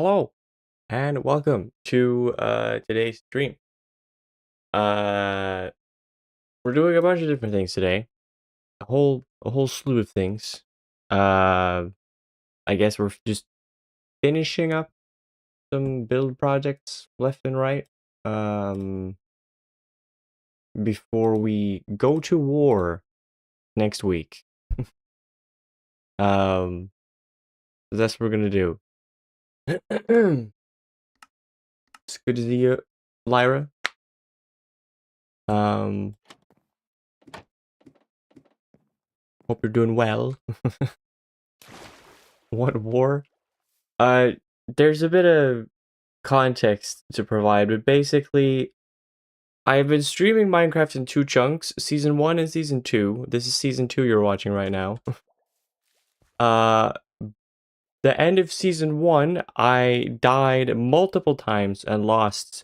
Hello and welcome to today's stream. Uh we're doing a bunch of different things today. A whole slew of things. Uh I guess we're just finishing up some build projects left and right. Um Before we go to war next week. Um that's what we're gonna do. It's good to see you, Lyra. Um Hope you're doing well. What war? Uh, there's a bit of context to provide, but basically, I've been streaming Minecraft in two chunks, Season 1 and Season 2. This is Season 2 you're watching right now. uh, the end of Season 1, I died multiple times and lost,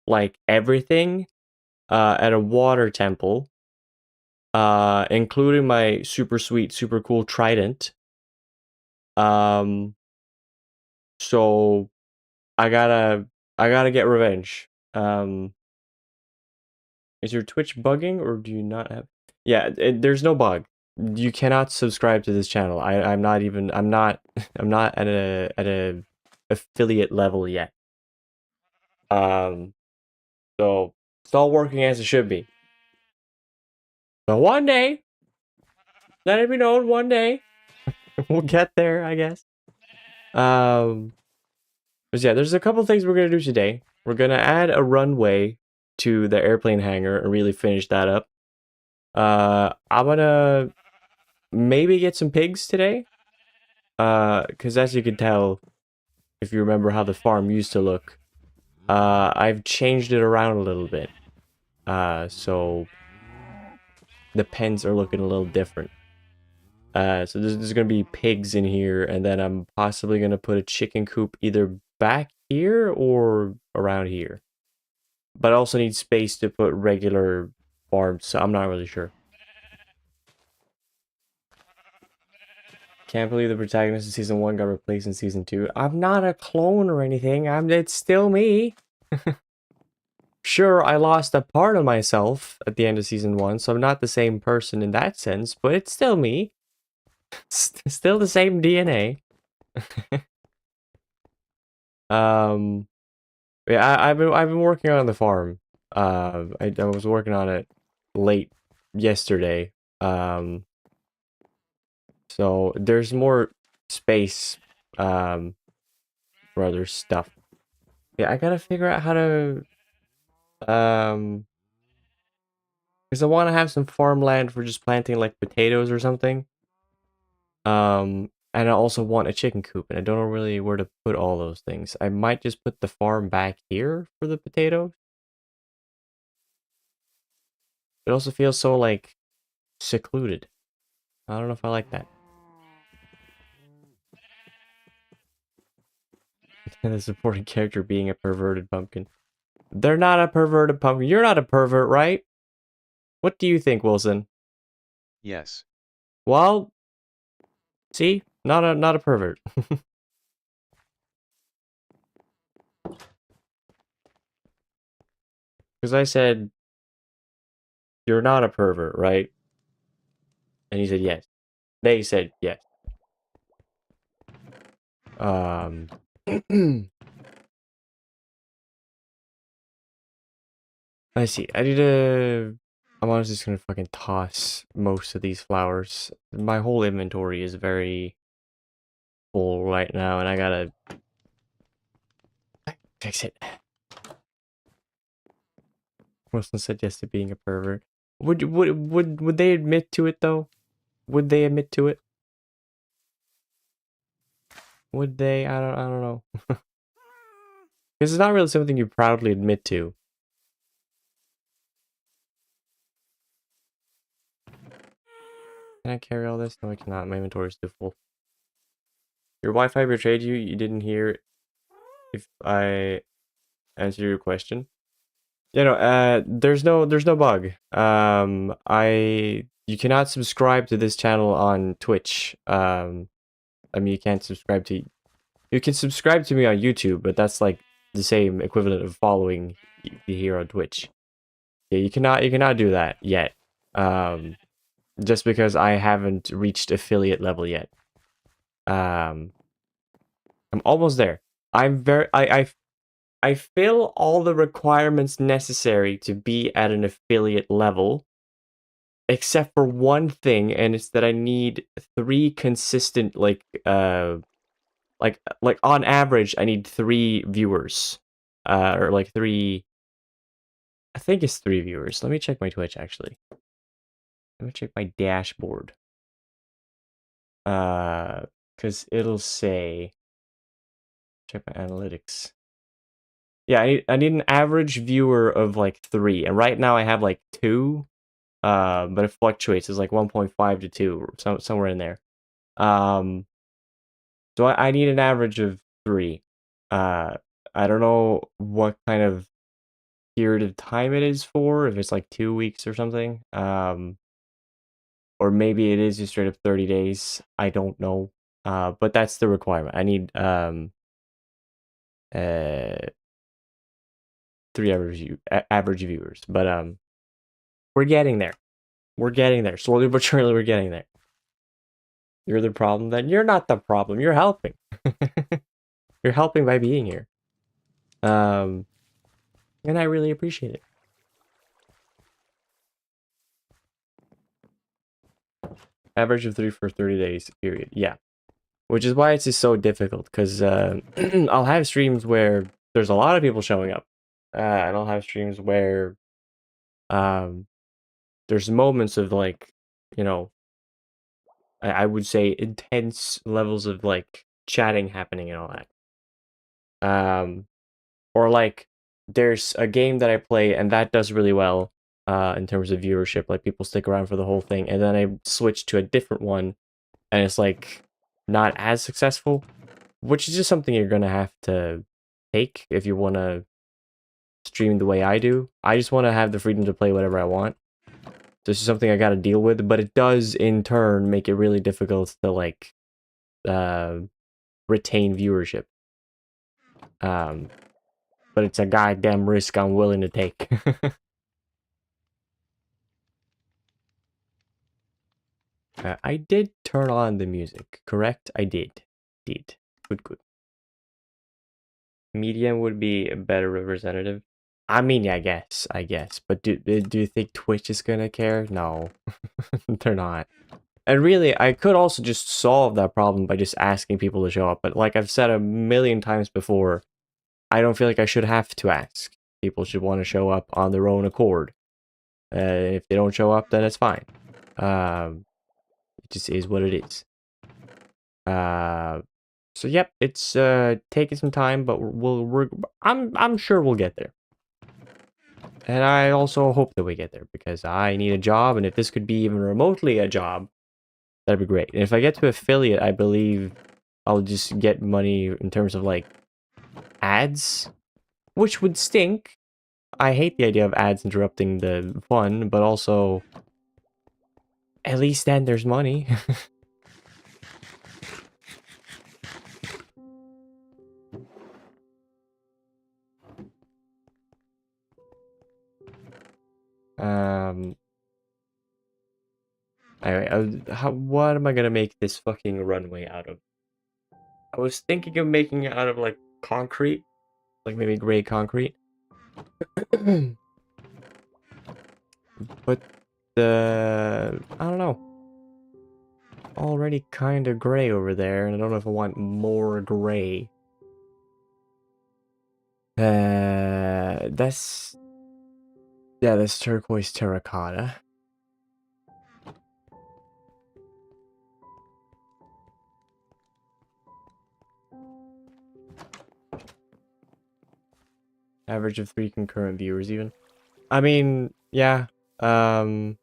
like, everything, at a water temple, including my super sweet, super cool trident. So I gotta get revenge. Is your Twitch bugging or do you not have? Yeah, there's no bug. You cannot subscribe to this channel. I'm not even. I'm not. I'm not at a affiliate level yet. So it's all working as it should be. But one day, let it be known. One day, we'll get there. I guess. But yeah, there's a couple things we're gonna do today. We're gonna add a runway to the airplane hangar and really finish that up. I'm gonna maybe get some pigs today. Because as you can tell, if you remember how the farm used to look, I've changed it around a little bit. So the pens are looking a little different. So there's gonna be pigs in here, and then I'm possibly gonna put a chicken coop either back here or around here. But I also need space to put regular farms, so I'm not really sure. Can't believe the protagonist in season 1 got replaced in season 2. I'm not a clone or anything. It's still me. Sure, I lost a part of myself at the end of season 1, so I'm not the same person in that sense, but it's still me. Still the same DNA. um yeah, I've been working on the farm. I was working on it late yesterday. So there's more space for other stuff. Yeah, I gotta figure out how to because I want to have some farmland for just planting like potatoes or something. And I also want a chicken coop, and I don't know really where to put all those things. I might just put the farm back here for the potatoes. It also feels so like secluded. I don't know if I like that. The supporting character being a perverted pumpkin. They're not a perverted pumpkin. You're not a pervert, right? What do you think, Wilson? Yes. Well, see, not a pervert. Because I said you're not a pervert, right? And he said yes. They said yes. I see. I need to. I'm honestly just gonna fucking toss most of these flowers. My whole inventory is very full right now, and I gotta fix it. Wilson said yes to being a pervert. Would they admit to it though? Would they admit to it? Would they? I don't know. Because it's not really something you proudly admit to. Can I carry all this? No, I cannot. My inventory is too full. Your Wi-Fi betrayed you. You didn't hear if I answered your question. There's no bug. You cannot subscribe to this channel on Twitch. You can't subscribe to You can subscribe to me on YouTube, but that's like the same equivalent of following you here on Twitch. Yeah, you cannot do that yet. Just because I haven't reached affiliate level yet. I'm almost there. I fill all the requirements necessary to be at an affiliate level, except for one thing, and it's that I need 3 consistent, like on average, I need 3 viewers, or like 3. I think it's 3 viewers. Let me check my Twitch actually. Let me check my dashboard. Because it'll say. Check my analytics. Yeah, I need an average viewer of like 3, and right now I have like 2. But it fluctuates. It's like 1.5 to 2, or somewhere in there. So I need an average of 3. I don't know what kind of period of time it is for, if it's like 2 weeks or something. Or maybe it is just straight up 30 days. I don't know. But that's the requirement. I need 3 average viewers. But we're getting there. We're getting there. Slowly but surely we're getting there. You're the problem then? You're not the problem. You're helping. You're helping by being here. And I really appreciate it. Average of 3 for 30 days, period. Yeah. Which is why it's just so difficult, because I'll have streams where there's a lot of people showing up. And I'll have streams where there's moments of, like, you know, I would say intense levels of, like, chatting happening and all that. Or, like, there's a game that I play and that does really well in terms of viewership. Like, people stick around for the whole thing. And then I switch to a different one and it's, like, not as successful. Which is just something you're going to have to take if you want to stream the way I do. I just want to have the freedom to play whatever I want. This is something I got to deal with, but it does in turn make it really difficult to, like, retain viewership. But it's a goddamn risk I'm willing to take. I did turn on the music, correct? I did. Good. Medium would be a better representative. I mean, yeah, I guess. But do you think Twitch is gonna care? No, they're not. And really, I could also just solve that problem by just asking people to show up. But like I've said a million times before, I don't feel like I should have to ask. People should want to show up on their own accord. If they don't show up, then it's fine. It just is what it is. So yep, it's taking some time, but I'm sure we'll get there. And I also hope that we get there, because I need a job, and if this could be even remotely a job, that'd be great. And if I get to affiliate, I believe I'll just get money in terms of, like, ads, which would stink. I hate the idea of ads interrupting the fun, but also, at least then there's money. Anyway, what am I gonna make this fucking runway out of? I was thinking of making it out of, like, concrete, like maybe gray concrete. But I don't know. Already kind of gray over there, and I don't know if I want more gray. That's turquoise terracotta. Average of 3 concurrent viewers, even. I mean, yeah. I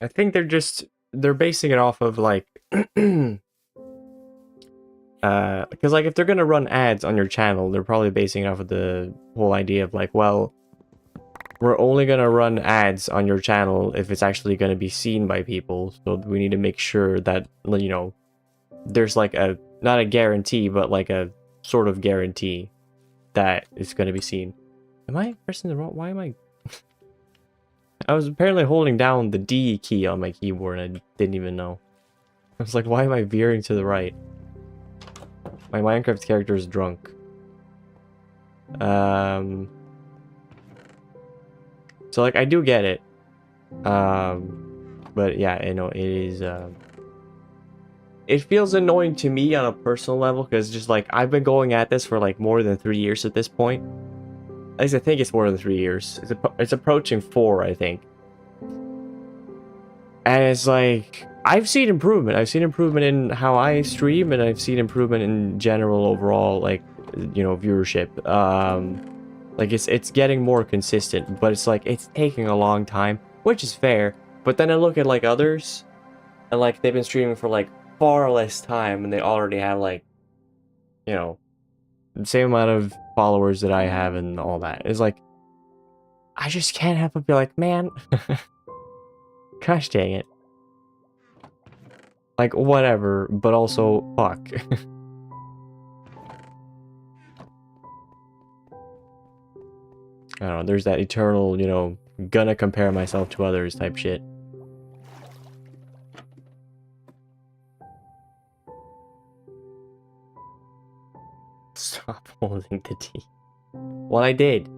think they're basing it off of, like, because, like, if they're gonna run ads on your channel, they're probably basing it off of the whole idea of, like, well, we're only gonna run ads on your channel if it's actually gonna be seen by people, so we need to make sure that, you know, there's like a, not a guarantee, but like a sort of guarantee that it's going to be seen. Am I pressing the wrong, why am I? I was apparently holding down the D key on my keyboard and I didn't even know. I was like, why am I veering to the right? My Minecraft character is drunk. So like I do get it. But yeah, you know, it is it feels annoying to me on a personal level because just like I've been going at this for like more than 3 years at this point. At least I think it's more than 3 years. It's approaching 4, I think. And it's like I've seen improvement. I've seen improvement in how I stream, and I've seen improvement in general overall, like, you know, viewership. Like it's getting more consistent, but it's like it's taking a long time, which is fair. But then I look at like others, and like they've been streaming for like far less time, and they already have like, you know, the same amount of followers that I have and all that. It's like I just can't help but be like, man, gosh dang it. Like, whatever, but also, fuck. I don't know, there's that eternal, you know, gonna compare myself to others type shit. Stop holding the T. Well, I did.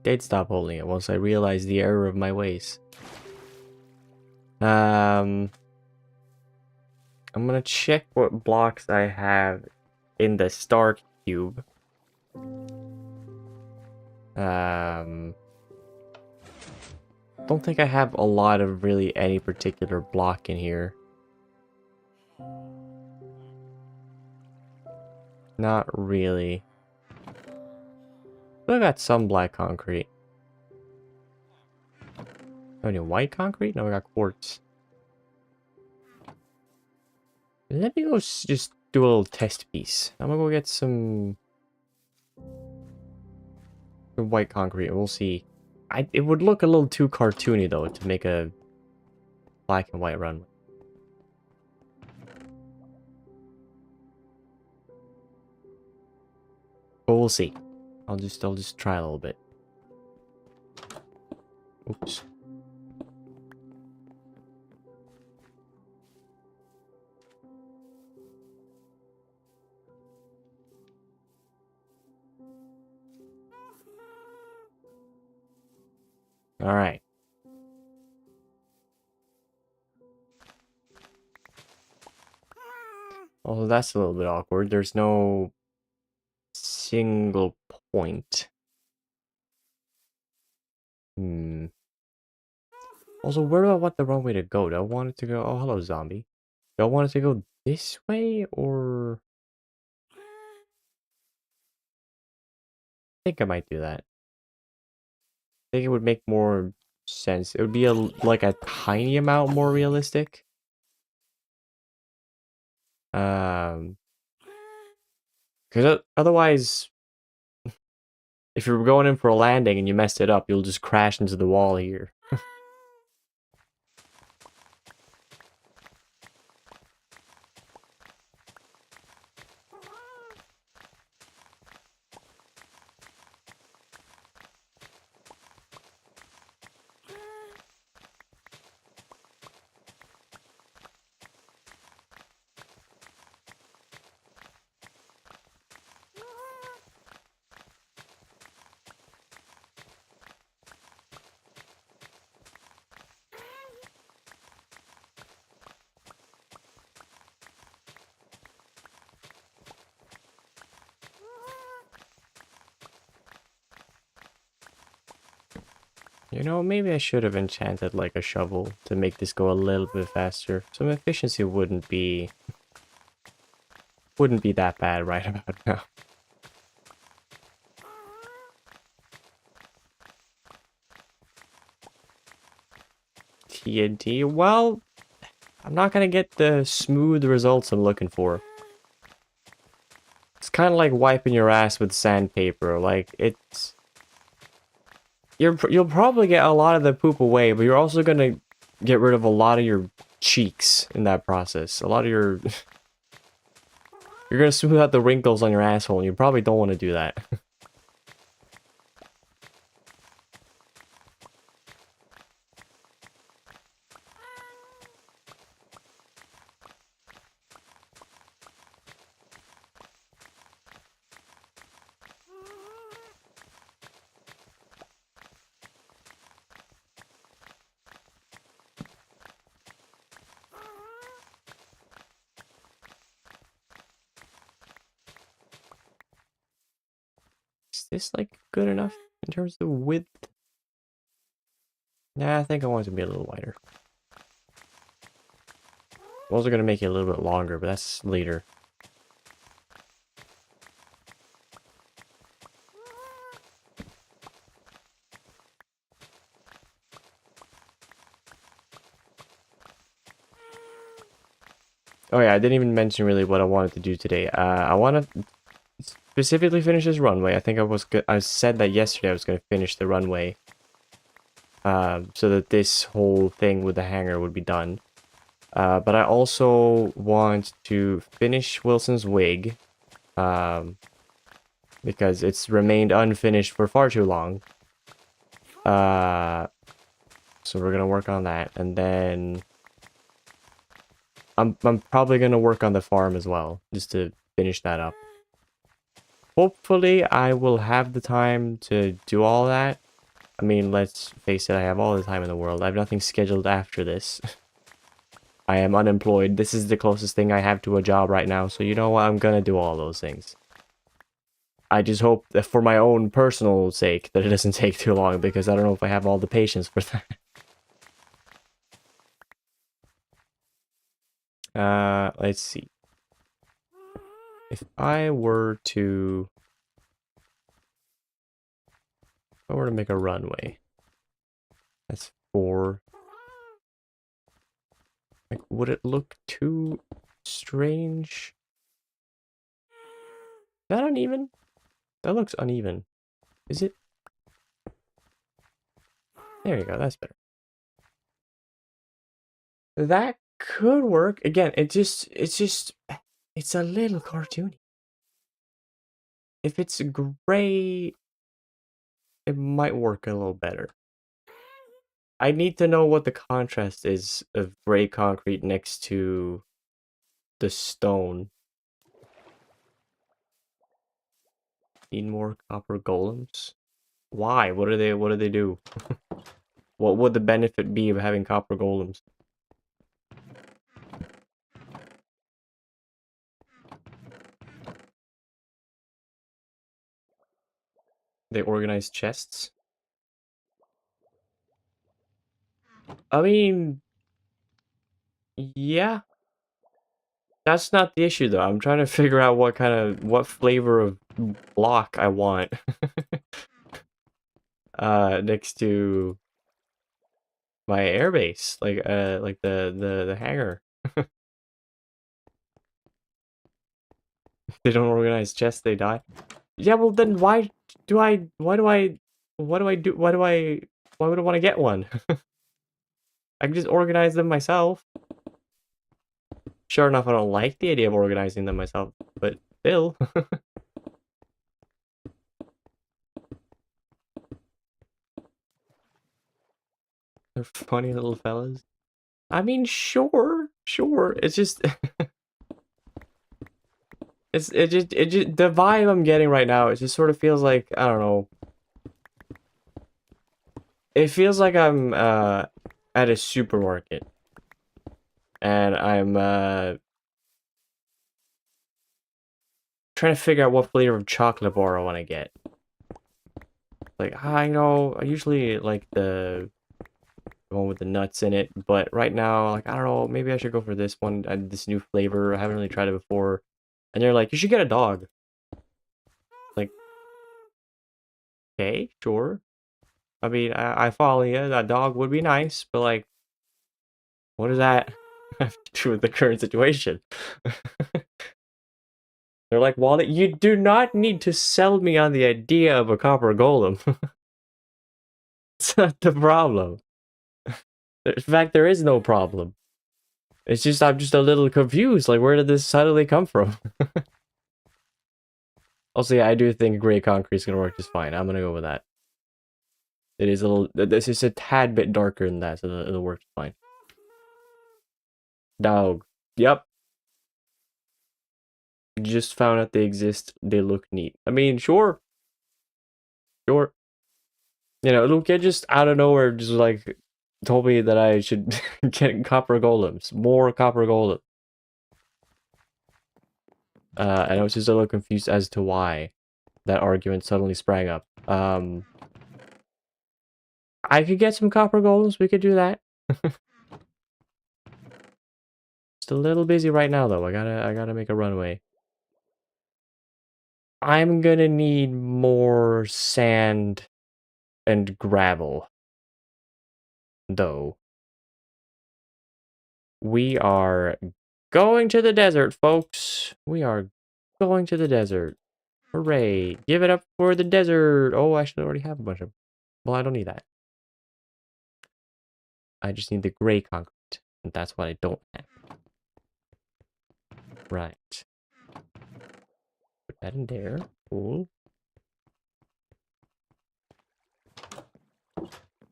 Did stop holding it once I realized the error of my ways. I'm gonna check what blocks I have in the star cube. Don't think I have a lot of really any particular block in here. Not really. But I got some black concrete. Oh, any white concrete? No, we got quartz. Let me go just do a little test piece. I'm gonna go get some white concrete. We'll see. It would look a little too cartoony though to make a black and white runway. But we'll see. I'll just try a little bit. Oops. All right. Although that's a little bit awkward. There's no single point. Also, where do I want the runway to go? Do I want it to go... Oh, hello, zombie. Do I want it to go this way, or... I think I might do that. I think it would make more sense. It would be like a tiny amount more realistic. Because otherwise, if you're going in for a landing and you messed it up, you'll just crash into the wall here. You know, maybe I should have enchanted like a shovel to make this go a little bit faster. Some efficiency wouldn't be that bad right about now. TNT, well, I'm not gonna get the smooth results I'm looking for. It's kind of like wiping your ass with sandpaper. Like, it's... You'll probably get a lot of the poop away, but you're also gonna get rid of a lot of your cheeks in that process. A lot of your... You're gonna smooth out the wrinkles on your asshole, and you probably don't want to do that. Is this, like, good enough in terms of the width? Nah, I think I want it to be a little wider. I'm also gonna make it a little bit longer, but that's later. Oh yeah, I didn't even mention really what I wanted to do today. I want to specifically finish this runway. I think I said that yesterday I was going to finish the runway. So that this whole thing with the hangar would be done. But I also want to finish Wilson's wig. Because it's remained unfinished for far too long. So we're going to work on that. And then... I'm probably going to work on the farm as well, just to finish that up. Hopefully, I will have the time to do all that. I mean, let's face it, I have all the time in the world. I have nothing scheduled after this. I am unemployed. This is the closest thing I have to a job right now, so you know what? I'm going to do all those things. I just hope that for my own personal sake that it doesn't take too long, because I don't know if I have all the patience for that. Let's see. If I were to make a runway, that's 4. Like, would it look too strange? Is that uneven? That looks uneven. Is it? There you go, that's better. That could work. Again, it's a little cartoony. If it's gray, it might work a little better. I need to know what the contrast is of gray concrete next to the stone. Need more copper golems? Why? What do they do? What would the benefit be of having copper golems? They organize chests? I mean, yeah. That's not the issue though. I'm trying to figure out what flavor of block I want. Next to my airbase, like the hangar. They don't organize chests, they die. Yeah, well then why would I want to get one? I can just organize them myself. Sure enough, I don't like the idea of organizing them myself, but still. They're funny little fellas. I mean, sure. It's just it just the vibe I'm getting right now, it just sort of feels like, I don't know. It feels like I'm at a supermarket. And I'm trying to figure out what flavor of chocolate bar I want to get. Like, I know I usually like the one with the nuts in it, but right now, like, I don't know, maybe I should go for this one, this new flavor. I haven't really tried it before. And they're like, you should get a dog. Like, okay, sure. I mean, I follow you. That dog would be nice, but like, what does that have to do with the current situation? They're like, Wallet, you do not need to sell me on the idea of a copper golem. It's not the problem. In fact, there is no problem. It's just I'm just a little confused. Like, where did this suddenly come from? Also, yeah, I do think gray concrete is gonna work just fine. I'm gonna go with that. It is a little. This is a tad bit darker than that, so it'll work just fine. Dog. Yep. Just found out they exist. They look neat. I mean, sure. Sure. You know, little kid just out of nowhere just like told me that I should get copper golems. More copper golem. And I was just a little confused as to why that argument suddenly sprang up. I could get some copper golems. We could do that. Just a little busy right now, though. I gotta make a runway. I'm gonna need more sand and gravel, though. We are going to the desert, folks. We are going to the desert. Hooray. Give it up for the desert. Oh, I should already have a bunch of... Well, I don't need that. I just need the gray concrete. And that's what I don't have. Right. Put that in there. Cool.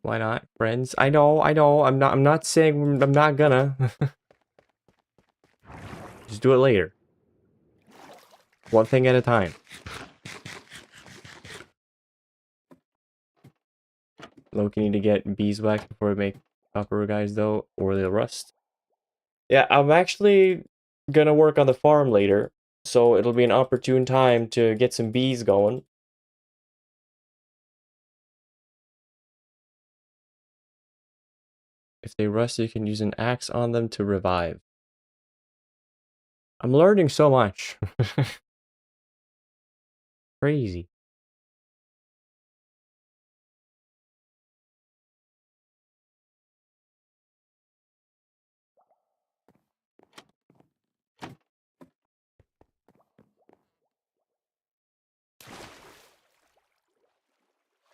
Why not, friends? I know. I'm not saying I'm not gonna. Just do it later. One thing at a time. Loki need to get beeswax before we make copper, guys, though, or they'll rust. Yeah, I'm actually gonna work on the farm later, so it'll be an opportune time to get some bees going. If they rust, you can use an axe on them to revive. I'm learning so much. Crazy.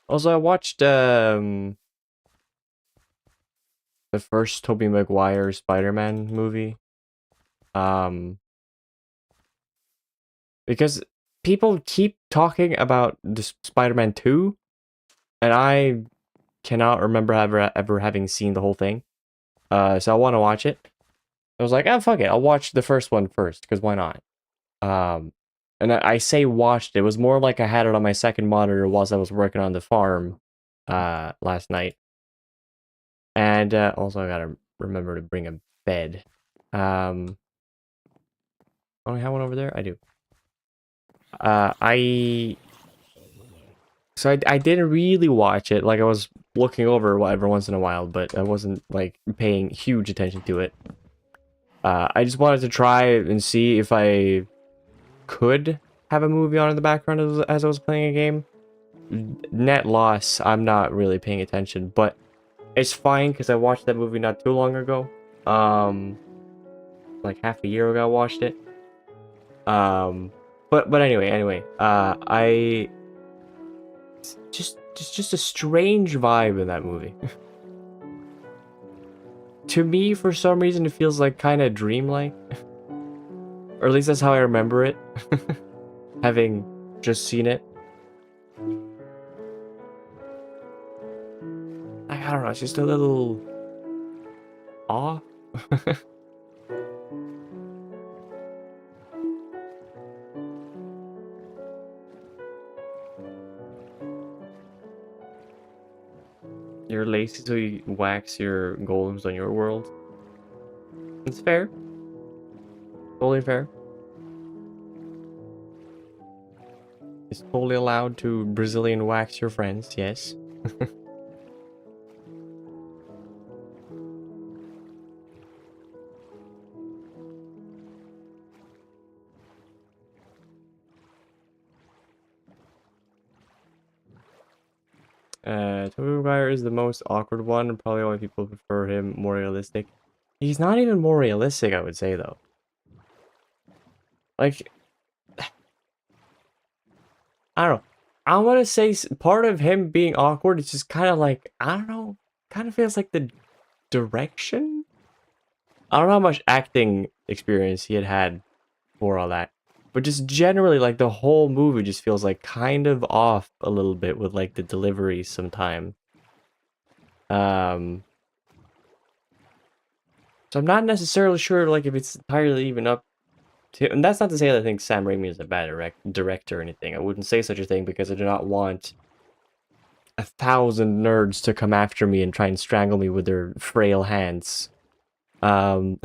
Also, I watched the first Tobey Maguire Spider-Man movie. Because people keep talking about the Spider-Man 2, and I cannot remember ever having seen the whole thing. So I want to watch it. I was like, oh, fuck it, I'll watch the first one first, because why not? And I say watched, it was more like I had it on my second monitor whilst I was working on the farm last night. And also I gotta remember to bring a bed. Oh, I have one over there? I do. So I didn't really watch it. Like, I was looking over every once in a while, but I wasn't, like, paying huge attention to it. I just wanted to try and see if I could have a movie on in the background as I was playing a game. Net loss, I'm not really paying attention, but it's fine because I watched that movie not too long ago. Like half a year ago I watched it. But anyway, I just a strange vibe in that movie. To me, for some reason, it feels like kind of dreamlike. Or at least that's how I remember it. Having just seen it. I don't know, it's just a little off. You're lazy, so you wax your golems on your world. It's fair. Totally fair. It's totally allowed to Brazilian wax your friends, yes. Tobey Maguire is the most awkward one, and probably why people prefer him more realistic. He's not even more realistic, I would say, though. Like, I don't know. I want to say part of him being awkward is just kind of like, I don't know, kind of feels like the direction I don't know how much acting experience he had for all that. But just generally, like, the whole movie just feels like kind of off a little bit with like the delivery sometime. Um so I'm not necessarily sure like if it's entirely even up to, and that's not to say that I think Sam Raimi is a bad director or anything. I wouldn't say such a thing because I do not want 1,000 nerds to come after me and try and strangle me with their frail hands. Um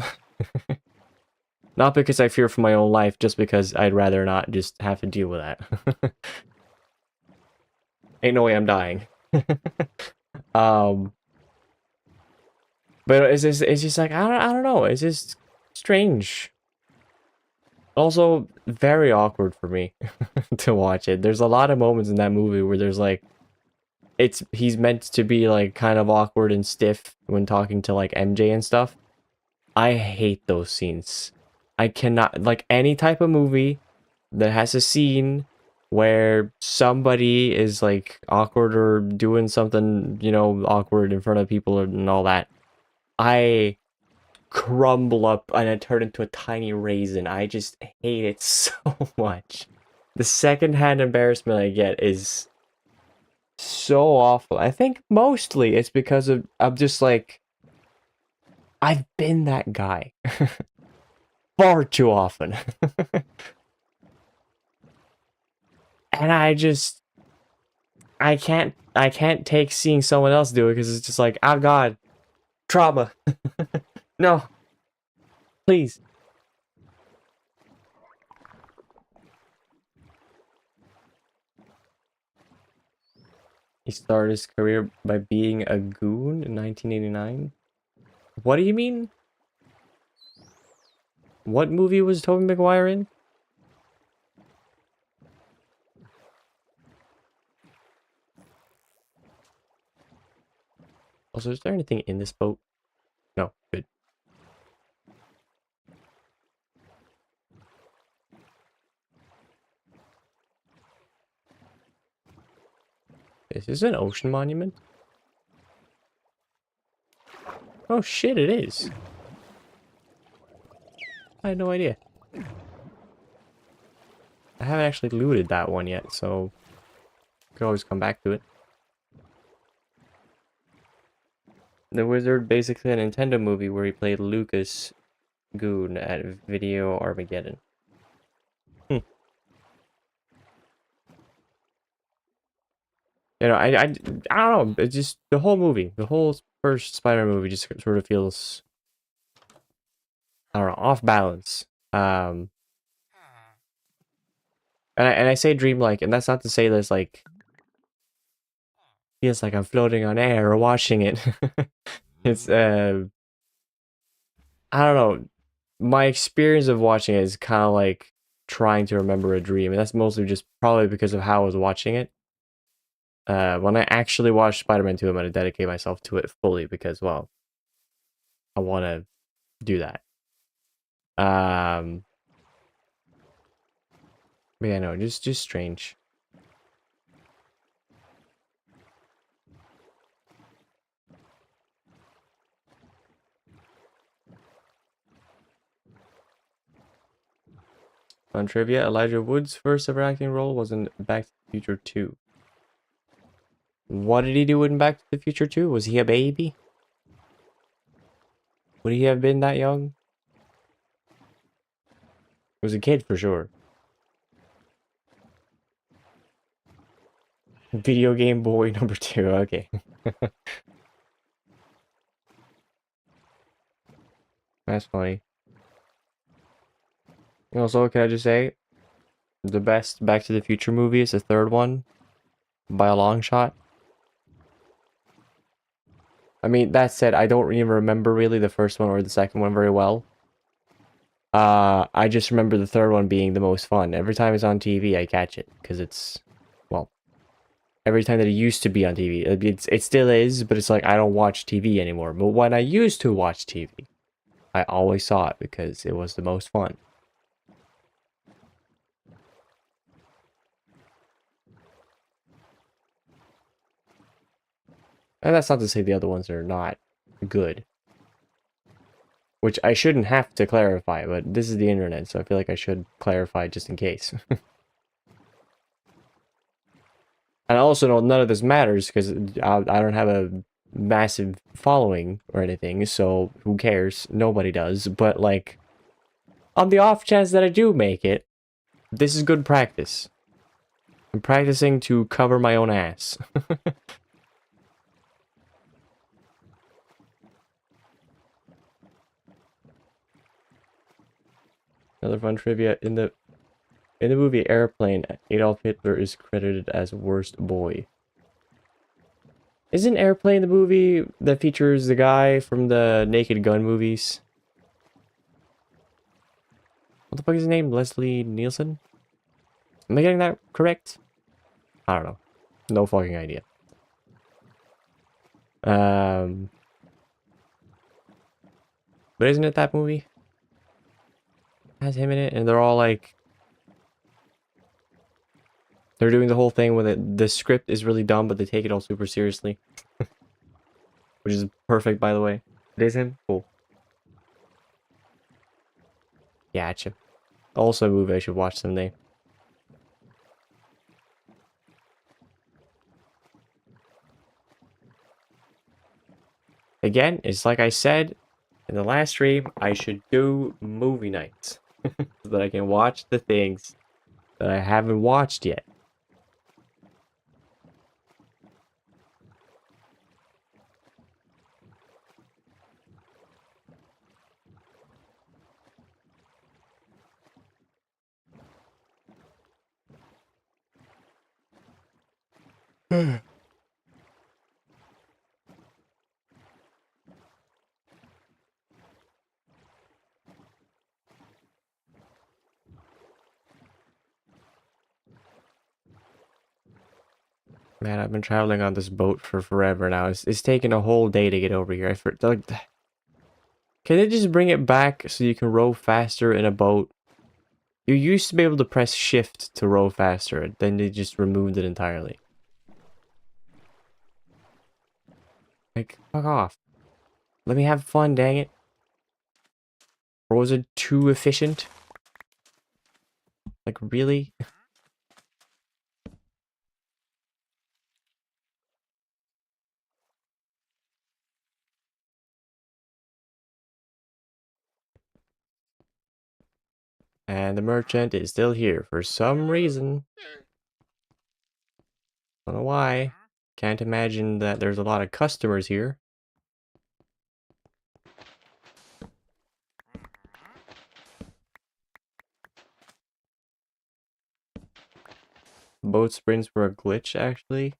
Not because I fear for my own life, just because I'd rather not just have to deal with that. Ain't no way I'm dying. um, but it's just like I don't know. It's just strange. Also, very awkward for me to watch it. There's a lot of moments in that movie where there's like, he's meant to be like kind of awkward and stiff when talking to like MJ and stuff. I hate those scenes. I cannot, like, any type of movie that has a scene where somebody is like awkward or doing something, you know, awkward in front of people and all that. I crumble up and I turn into a tiny raisin. I just hate it so much. The secondhand embarrassment I get is so awful. I think mostly it's because of I'm just like I've been that guy far too often. And I can't take seeing someone else do it because it's just like, oh god, trauma. No, please. He started his career by being a goon in 1989. What do you mean? What movie was Tobey Maguire in? Also, is there anything in this boat? No, good. Is this an ocean monument? Oh shit, it is. I had no idea. I haven't actually looted that one yet, so could always come back to it. The Wizard, basically a Nintendo movie where he played Lucas Goon at Video Armageddon. Hmm. You know, I don't know. It's just the whole movie, the whole first Spider-Man movie, just sort of feels, I don't know, off balance. And I say dreamlike, and that's not to say that like feels like I'm floating on air or watching it. It's I don't know. My experience of watching it is kind of like trying to remember a dream, and that's mostly just probably because of how I was watching it. When I actually watch Spider-Man 2, I'm gonna dedicate myself to it fully because, well, I want to do that. But yeah, no, just strange. On trivia, Elijah Wood's first ever acting role was in Back to the Future 2. What did he do in Back to the Future 2? Was he a baby? Would he have been that young? He was a kid for sure. Video Game Boy number 2, okay. That's funny. Also, can I just say, the best Back to the Future movie is the third one, by a long shot. I mean, that said, I don't even remember really the first one or the second one very well. I just remember the third one being the most fun. Every time it's on TV, I catch it, because it's, well, every time that it used to be on TV. It still is, but it's like, I don't watch TV anymore. But when I used to watch TV, I always saw it, because it was the most fun. And that's not to say the other ones are not good. Which I shouldn't have to clarify, but this is the internet, so I feel like I should clarify just in case. And I also know none of this matters because I don't have a massive following or anything, so who cares? Nobody does. But, like, on the off chance that I do make it, this is good practice. I'm practicing to cover my own ass. Another fun trivia. In the movie Airplane, Adolf Hitler is credited as worst boy. Isn't Airplane the movie that features the guy from the Naked Gun movies? What the fuck is his name? Leslie Nielsen? Am I getting that correct? I don't know. No fucking idea. But isn't it that movie? It has him in it, and they're all like... They're doing the whole thing with it. The script is really dumb, but they take it all super seriously. Which is perfect, by the way. It is him? Cool. Gotcha. Also a movie I should watch someday. Again, it's like I said in the last stream, I should do movie nights. So that I can watch the things that I haven't watched yet. Man, I've been traveling on this boat for forever now. It's taken a whole day to get over here. Like, can they just bring it back so you can row faster in a boat? You used to be able to press shift to row faster, then they just removed it entirely. Like, fuck off. Let me have fun, dang it. Or was it too efficient? Like, really? And the merchant is still here for some reason. Don't know why. Can't imagine that there's a lot of customers here. Boat sprints were a glitch, actually.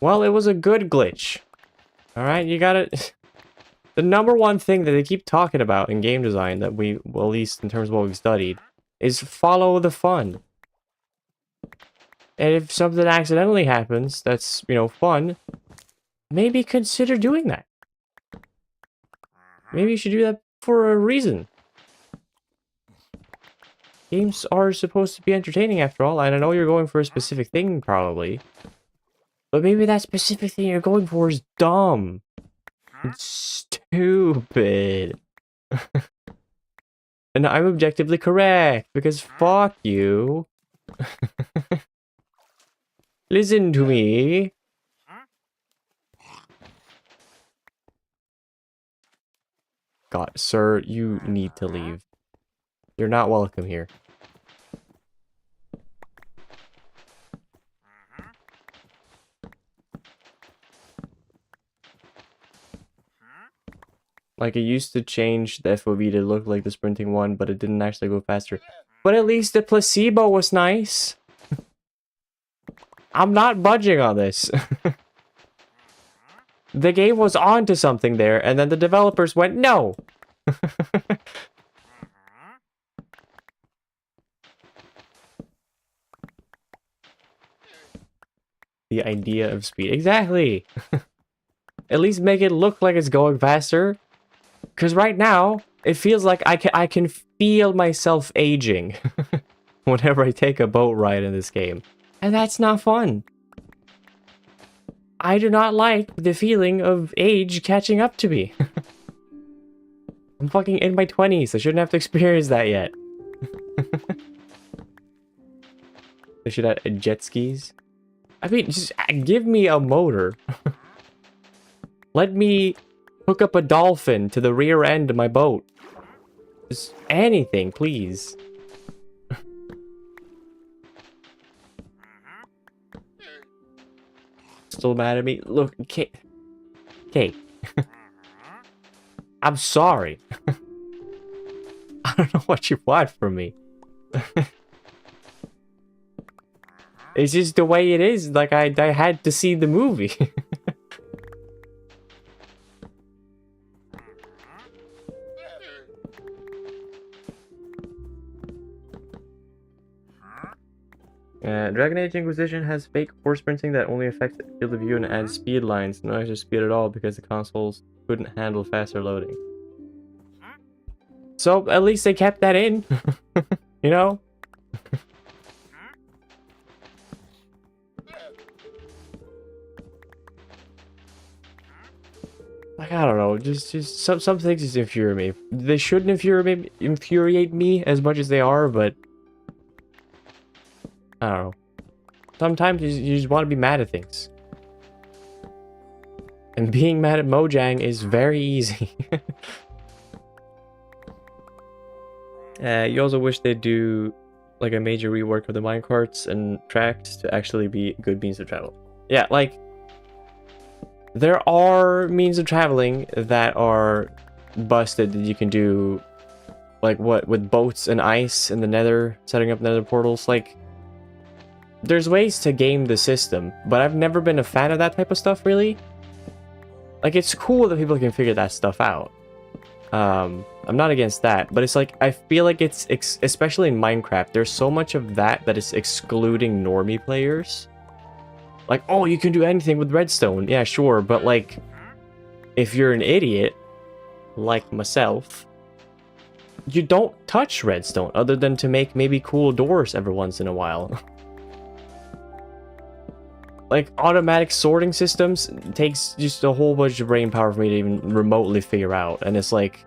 Well, it was a good glitch. Alright, you gotta... The number one thing that they keep talking about in game design that we, well, at least in terms of what we've studied, is follow the fun. And if something accidentally happens that's, you know, fun, maybe consider doing that. Maybe you should do that for a reason. Games are supposed to be entertaining after all, and I know you're going for a specific thing, probably. But maybe that specific thing you're going for is dumb. It's stupid. And I'm objectively correct, because fuck you. Listen to me. God, sir, you need to leave. You're not welcome here. Like, it used to change the FOV to look like the sprinting one, but it didn't actually go faster. But at least the placebo was nice. I'm not budging on this. The game was onto something there, and then the developers went, no! The idea of speed. Exactly! At least make it look like it's going faster. Because right now, it feels like I can feel myself aging whenever I take a boat ride in this game. And that's not fun. I do not like the feeling of age catching up to me. I'm fucking in my 20s. I shouldn't have to experience that yet. They should have jet skis. I mean, just give me a motor. Let me hook up a dolphin to the rear end of my boat. Just anything, please. Still mad at me? Look, Kate. Kate. I'm sorry. I don't know what you want from me. It's just the way it is. Like, I had to see the movie. Dragon Age Inquisition has fake force printing that only affects the field of view and adds speed lines. No extra speed at all because the consoles couldn't handle faster loading. So, at least they kept that in. You know? Like, I don't know, just some things just infuriate me. They shouldn't infuriate me as much as they are, but I don't know. Sometimes you just want to be mad at things. And being mad at Mojang is very easy. You also wish they'd do like a major rework of the minecarts and tracks to actually be good means of travel. Yeah, like there are means of traveling that are busted that you can do, like what with boats and ice in the Nether, setting up Nether portals. Like there's ways to game the system, but I've never been a fan of that type of stuff really. Like it's cool that people can figure that stuff out. I'm not against that, but it's like I feel like it's especially in Minecraft, there's so much of that is excluding normie players. Like, oh, you can do anything with redstone. Yeah, sure, but like if you're an idiot like myself, you don't touch redstone other than to make maybe cool doors every once in a while. Like automatic sorting systems takes just a whole bunch of brain power for me to even remotely figure out, and it's like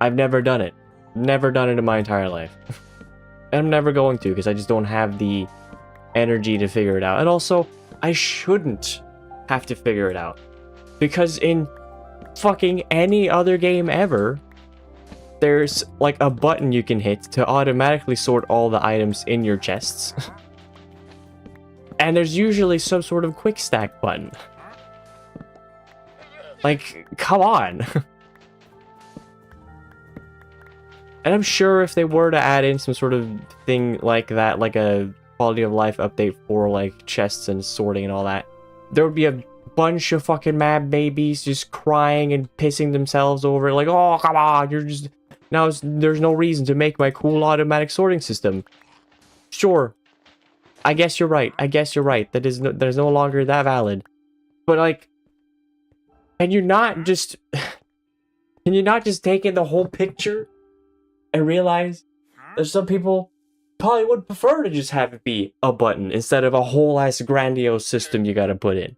I've never done it. Never done it in my entire life. And I'm never going to because I just don't have the energy to figure it out. And also, I shouldn't have to figure it out. Because in fucking any other game ever, there's like a button you can hit to automatically sort all the items in your chests. And there's usually some sort of quick stack button. Like, come on. And I'm sure if they were to add in some sort of thing like that, like a quality of life update for like chests and sorting and all that, there would be a bunch of fucking mad babies just crying and pissing themselves over it, like, oh, come on, you're just... Now there's no reason to make my cool automatic sorting system. Sure. I guess you're right. I guess you're right. That is there's no longer that valid. But like, can you not just take in the whole picture and realize that some people probably would prefer to just have it be a button instead of a whole ass grandiose system you gotta put in.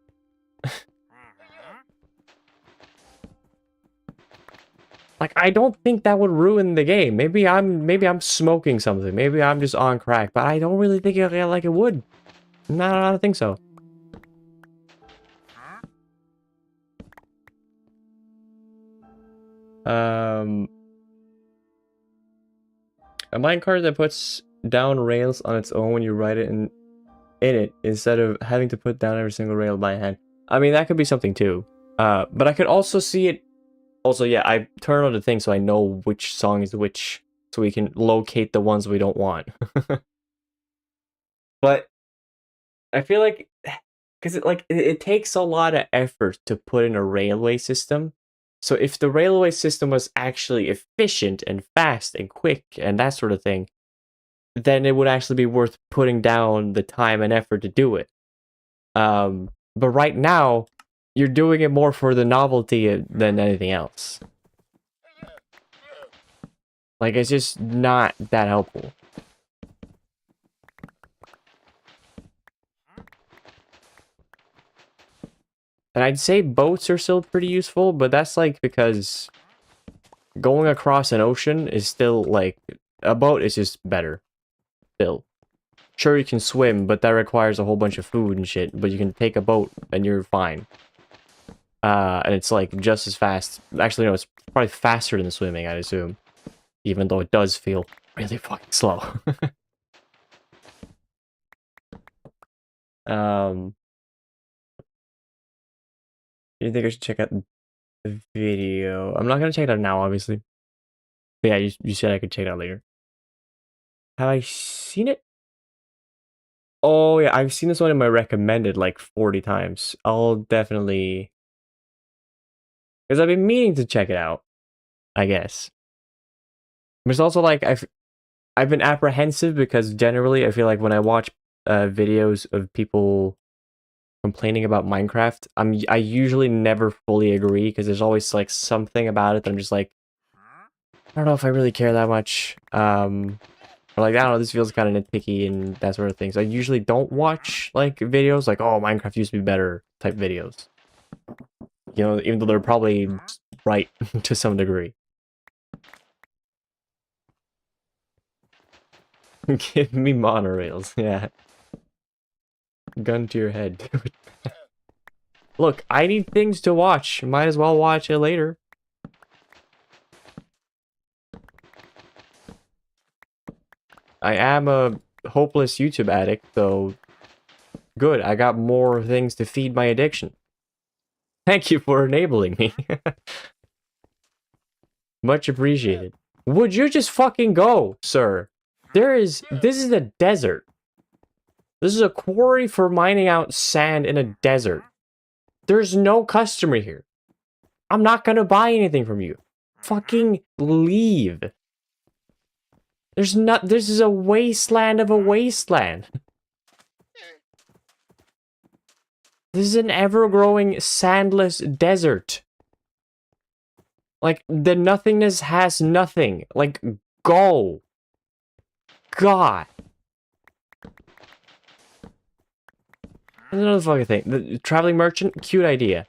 Like, I don't think that would ruin the game. Maybe I'm smoking something. Maybe I'm just on crack, but I don't really think it would. No, I don't think so. A minecart that puts down rails on its own when you write it in it instead of having to put down every single rail by hand. I mean, that could be something too. But I could also see it. Also, yeah, I turn on the thing so I know which song is which, so we can locate the ones we don't want. But I feel like, because it takes a lot of effort to put in a railway system. So if the railway system was actually efficient and fast and quick and that sort of thing, then it would actually be worth putting down the time and effort to do it. But right now, you're doing it more for the novelty than anything else. Like, it's just not that helpful. And I'd say boats are still pretty useful, but that's like because going across an ocean is still like a boat is just better. Still. Sure, you can swim, but that requires a whole bunch of food and shit. But you can take a boat and you're fine. And it's like just as fast. Actually, no, it's probably faster than swimming, I'd assume. Even though it does feel really fucking slow. You think I should check out the video? I'm not gonna check it out now, obviously. But yeah, you said I could check it out later. Have I seen it? Oh yeah, I've seen this one in my recommended like 40 times. I'll definitely... Because I've been meaning to check it out, I guess. But it's also like, I've been apprehensive because generally I feel like when I watch videos of people complaining about Minecraft, I usually never fully agree because there's always like something about it that I'm just like, I don't know if I really care that much. Or like, I don't know, this feels kind of nitpicky and that sort of thing. So I usually don't watch like videos like, oh, Minecraft used to be better type videos. You know, even though they're probably right to some degree. Give me monorails, yeah. Gun to your head. Look, I need things to watch. Might as well watch it later. I am a hopeless YouTube addict, so good. I got more things to feed my addiction. Thank you for enabling me. Much appreciated. Would you just fucking go, sir? This is a desert. This is a quarry for mining out sand in a desert. There's no customer here. I'm not gonna buy anything from you. Fucking leave. This is a wasteland of a wasteland. This is an ever-growing, sandless desert. Like, the nothingness has nothing. Like, go. God. There's another fucking thing. The traveling merchant, cute idea.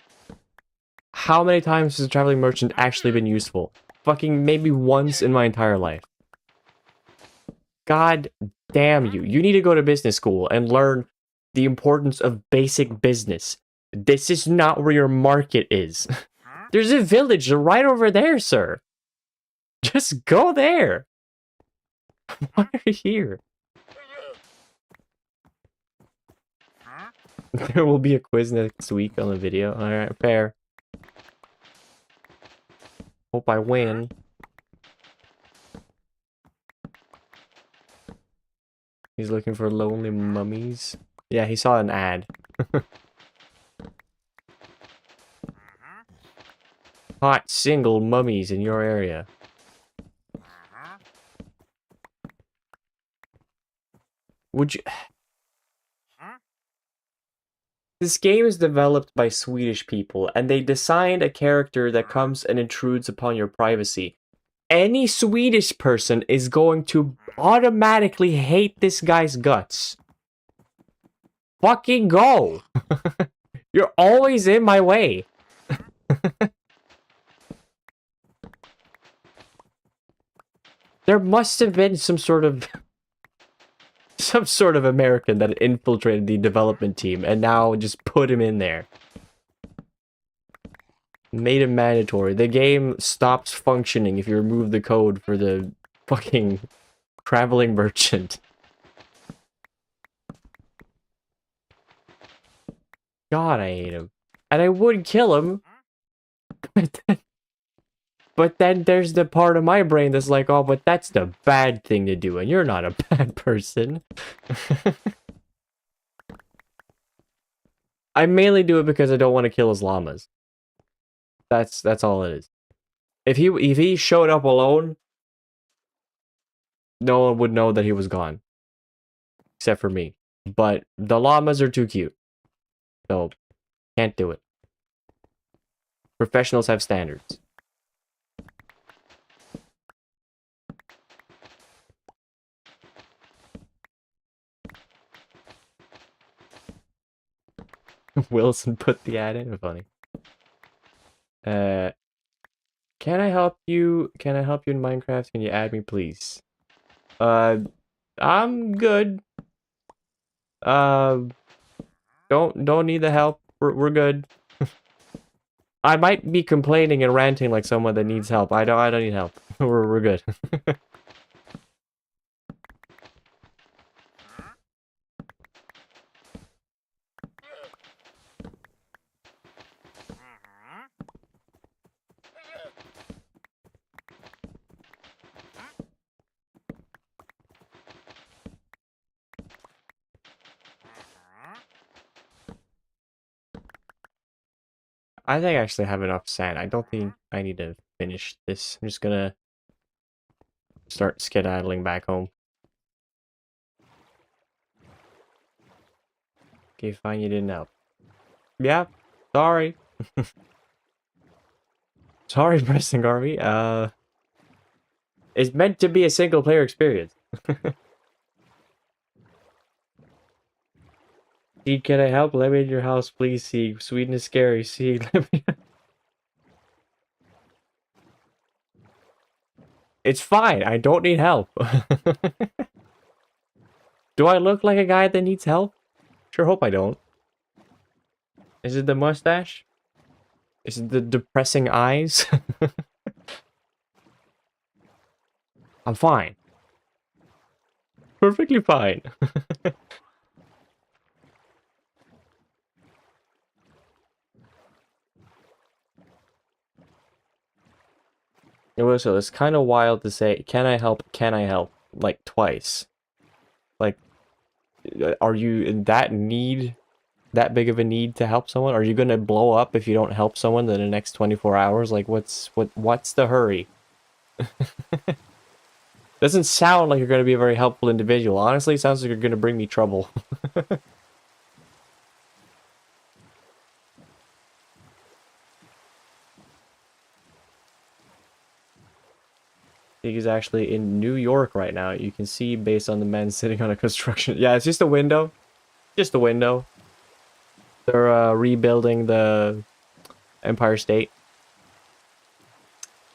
How many times has a traveling merchant actually been useful? Fucking maybe once in my entire life. God damn you. You need to go to business school and learn the importance of basic business. This is not where your market is. There's a village right over there, sir. Just go there. Why are you here? There will be a quiz next week on the video. Alright, fair. Hope I win. He's looking for lonely mummies. Yeah, he saw an ad. Hot single mummies in your area. Would you... This game is developed by Swedish people, and they designed a character that comes and intrudes upon your privacy. Any Swedish person is going to automatically hate this guy's guts. Fucking go! You're always in my way. There must have been some sort of American that infiltrated the development team and now just put him in there. Made it mandatory. The game stops functioning if you remove the code for the fucking traveling merchant. God, I hate him. And I would kill him. But then there's the part of my brain that's like, oh, but that's the bad thing to do, and you're not a bad person. I mainly do it because I don't want to kill his llamas. That's all it is. If he showed up alone, no one would know that he was gone. Except for me. But the llamas are too cute. So, can't do it. Professionals have standards. Wilson put the ad in. Funny. Can I help you? Can I help you in Minecraft? Can you add me, please? I'm good. Uh, don't need the help. We're good. I might be complaining and ranting like someone that needs help. I don't need help. We're good. I think I actually have enough sand. I don't think I need to finish this. I'm just gonna start skedaddling back home. Okay, fine, you didn't help. Yeah, sorry. Sorry, Preston Garvey. It's meant to be a single player experience. Seed, can I help? Let me in your house, please, Seed. Sweden is scary, Seed. Let me... It's fine. I don't need help. Do I look like a guy that needs help? Sure hope I don't. Is it the mustache? Is it the depressing eyes? I'm fine. Perfectly fine. So it's kind of wild to say, can I help? Can I help? Like twice. Like, are you in that need? That big of a need to help someone? Are you gonna blow up if you don't help someone in the next 24 hours? Like, what's the hurry? Doesn't sound like you're gonna be a very helpful individual. Honestly, it sounds like you're gonna bring me trouble. He's actually in New York right now. You can see based on the men sitting on a construction. Yeah, it's just a window. Just a window. They're rebuilding the Empire State.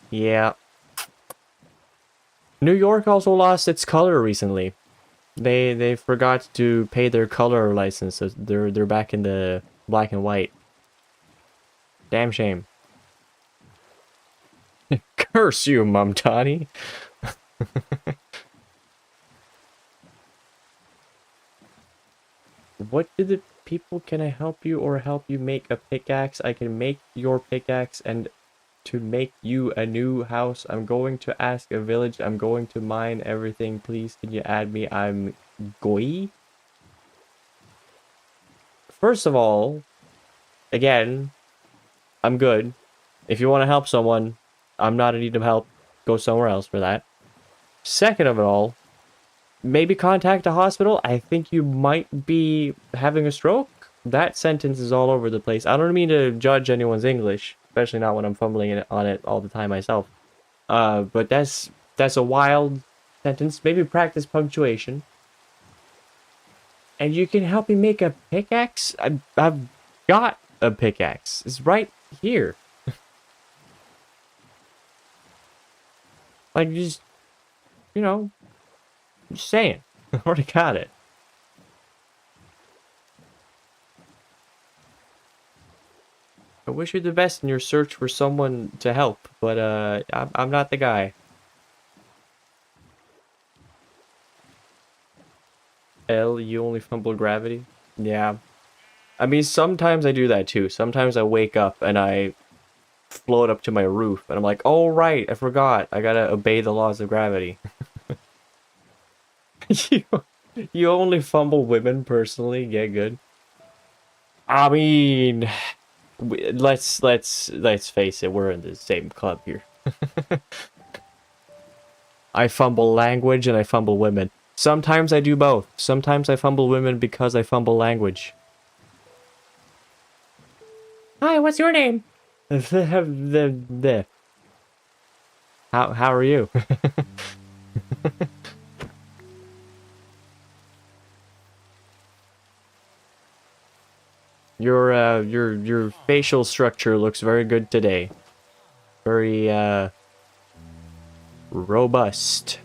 Yeah. New York also lost its color recently. They forgot to pay their color license, so they're back in the black and white. Damn shame. Curse you, Mum Toddy. What do the people, can I help you or help you make a pickaxe? I can make your pickaxe and to make you a new house. I'm going to ask a village. I'm going to mine everything. Please, can you add me? I'm Goi. First of all, again, I'm good. If you want to help someone, I'm not in need of help. Go somewhere else for that. Second of it all, maybe contact a hospital. I think you might be having a stroke. That sentence is all over the place. I don't mean to judge anyone's English, especially not when I'm fumbling on it all the time myself. But that's a wild sentence. Maybe practice punctuation. And you can help me make a pickaxe? I've got a pickaxe. It's right here. Like, just, you know, just saying. I already got it. I wish you the best in your search for someone to help, but I'm not the guy. L, you only fumble gravity? Yeah. I mean, sometimes I do that too. Sometimes I wake up and I float up to my roof and I'm like, oh right, I forgot. I gotta obey the laws of gravity. you, you only fumble women personally? Yeah, good. I mean, let's face it, we're in the same club here. I fumble language and I fumble women. Sometimes I do both. Sometimes I fumble women because I fumble language. Hi, what's your name? How are you? Your facial structure looks very good today. Very robust.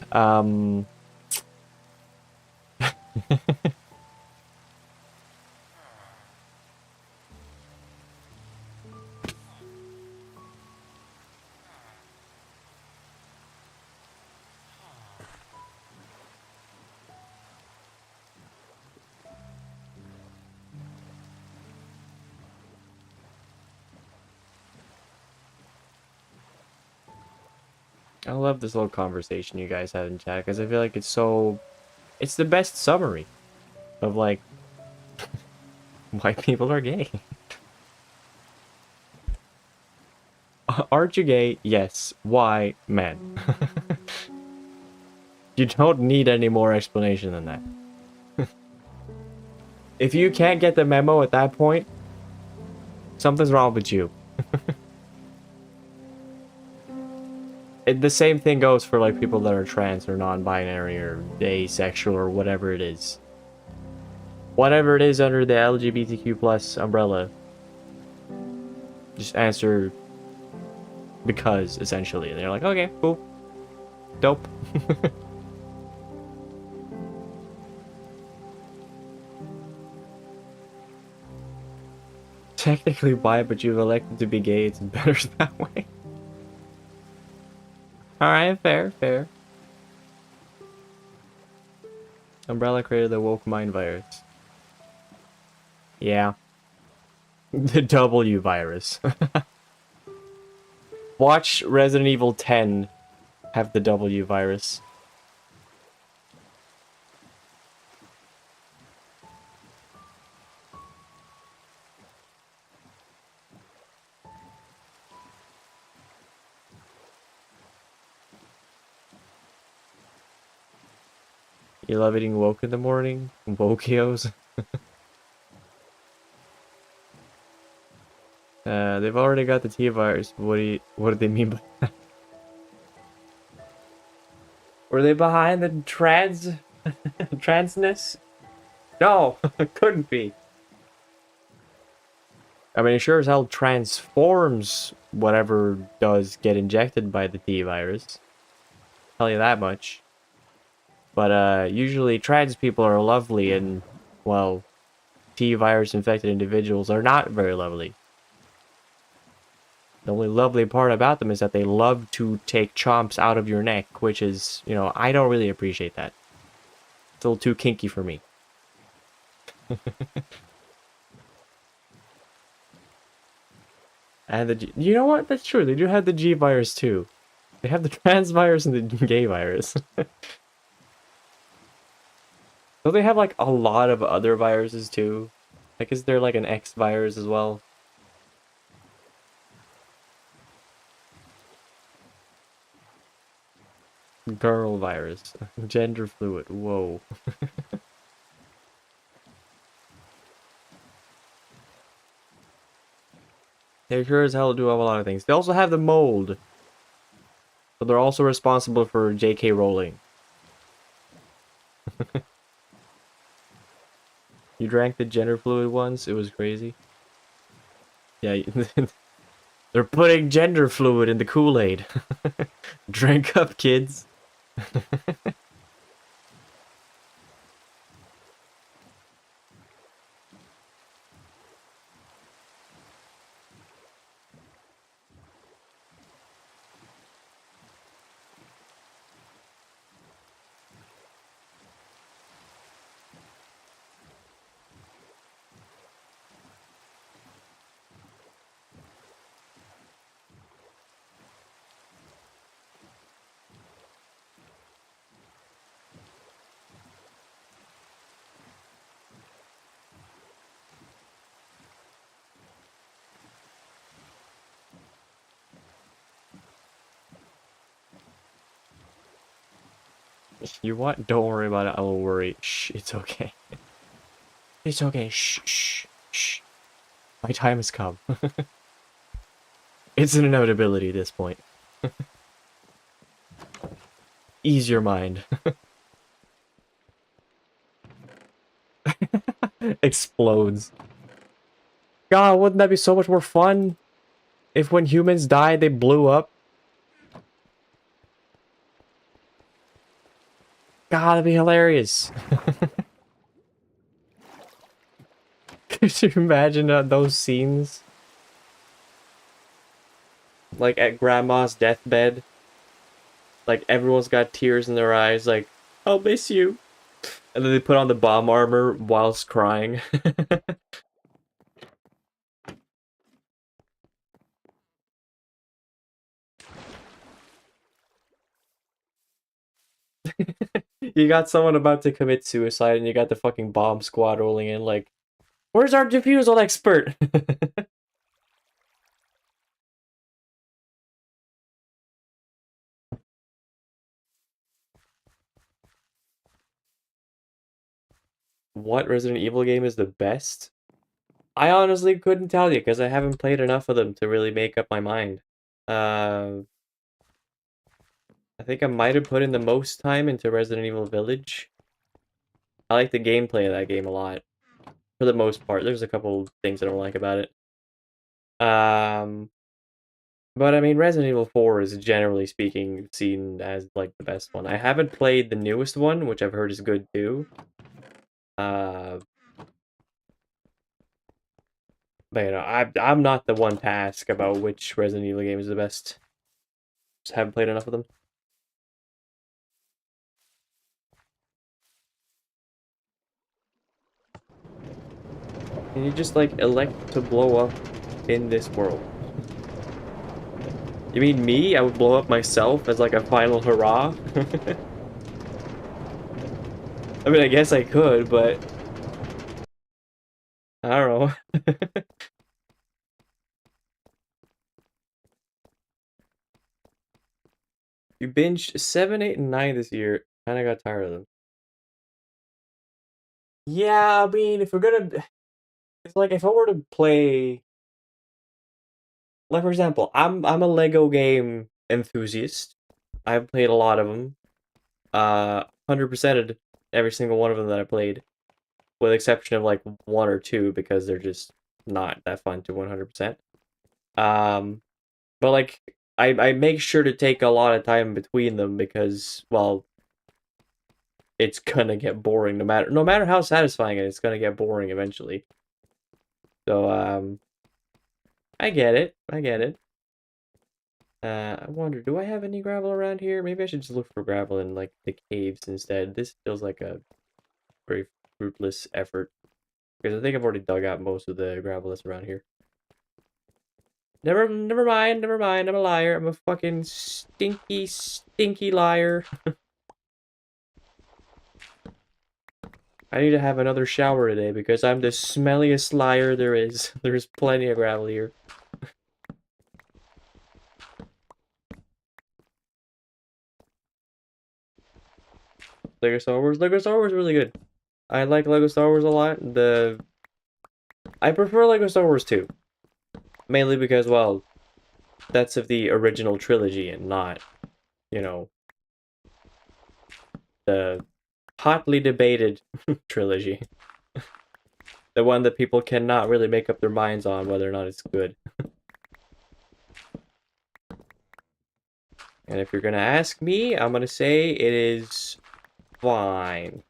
I love this little conversation you guys have in chat because I feel like it's so... It's the best summary of, like, why people are gay. Aren't you gay? Yes. Why? Man. You don't need any more explanation than that. If you can't get the memo at that point, something's wrong with you. The same thing goes for like people that are trans or non-binary or asexual or whatever it is. Whatever it is under the LGBTQ plus umbrella, just answer because, essentially. And they're like, okay, cool. Dope. Technically bi, but you've elected to be gay. It's better that way. Alright, fair, fair. Umbrella created the woke mind virus. Yeah. The W virus. Watch Resident Evil 10 have the W virus. You love eating woke in the morning? Wokios? They've already got the T virus. What do they mean by that? Were they behind the transness? No, couldn't be. I mean, it sure as hell transforms whatever does get injected by the T virus. Tell you that much. But usually trans people are lovely and, well, T virus infected individuals are not very lovely. The only lovely part about them is that they love to take chomps out of your neck, which is, you know, I don't really appreciate that. It's a little too kinky for me. And you know what? That's true. They do have the G virus too. They have the trans virus and the gay virus. Don't they have like a lot of other viruses too? Like, is there like an X virus as well? Girl virus. Gender fluid. Whoa. They sure as hell do have a lot of things. They also have the mold. So they're also responsible for J.K. Rowling. You drank the gender fluid once? It was crazy. Yeah, they're putting gender fluid in the Kool-Aid. Drink up, kids. You what? Don't worry about it. I will worry. Shh, it's okay. It's okay. Shh, shh, shh. My time has come. It's an inevitability at this point. Ease your mind. Explodes. God, wouldn't that be so much more fun? If when humans died, they blew up. God, that'd be hilarious. Could you imagine those scenes? Like at grandma's deathbed. Like everyone's got tears in their eyes, like, I'll miss you. And then they put on the bomb armor whilst crying. You got someone about to commit suicide and you got the fucking bomb squad rolling in like, where's our defusal expert? What Resident Evil game is the best? I honestly couldn't tell you because I haven't played enough of them to really make up my mind. Uh, I think I might have put in the most time into Resident Evil Village. I like the gameplay of that game a lot. For the most part. There's a couple things I don't like about it. But I mean, Resident Evil 4 is generally speaking seen as like the best one. I haven't played the newest one, which I've heard is good too. Uh, but you know, I'm not the one to ask about which Resident Evil game is the best. Just haven't played enough of them. Can you just like elect to blow up in this world? You mean me? I would blow up myself as like a final hurrah? I mean, I guess I could, but I don't know. You binged 7, 8, and 9 this year. Kinda got tired of them. Yeah, I mean, if we're gonna, it's like if I were to play, like for example, I'm a Lego game enthusiast. I've played a lot of them. 100%ed every single one of them that I played, with exception of like one or two because they're just not that fun to 100%. But like I make sure to take a lot of time between them because, well, it's gonna get boring no matter how satisfying it is, it's gonna get boring eventually. So I get it. I get it. I wonder, do I have any gravel around here? Maybe I should just look for gravel in like the caves instead. This feels like a very fruitless effort because I think I've already dug out most of the gravel that's around here. Never mind, never mind. I'm a liar. I'm a fucking stinky liar. I need to have another shower today because I'm the smelliest liar there is. There's plenty of gravel here. Lego Star Wars. Lego Star Wars is really good. I like Lego Star Wars a lot. I prefer Lego Star Wars 2. Mainly because, well, that's of the original trilogy and not, you know, the hotly debated trilogy. The one that people cannot really make up their minds on whether or not it's good. And if you're gonna ask me, I'm gonna say it is fine.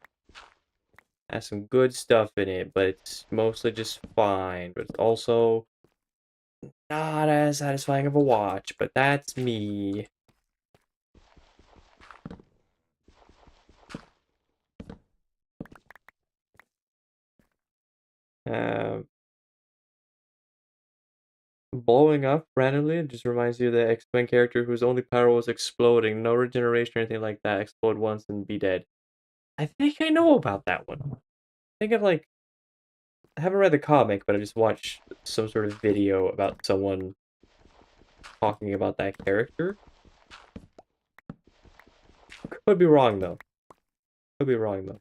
Has some good stuff in it, but it's mostly just fine. But it's also not as satisfying of a watch, but that's me. Uh, Blowing up randomly just reminds you of the X-Men character whose only power was exploding. No regeneration or anything like that. Explode once and be dead. I think I know about that one. I think I've like I haven't read the comic, but I just watched some sort of video about someone talking about that character. Could be wrong though. Could be wrong though.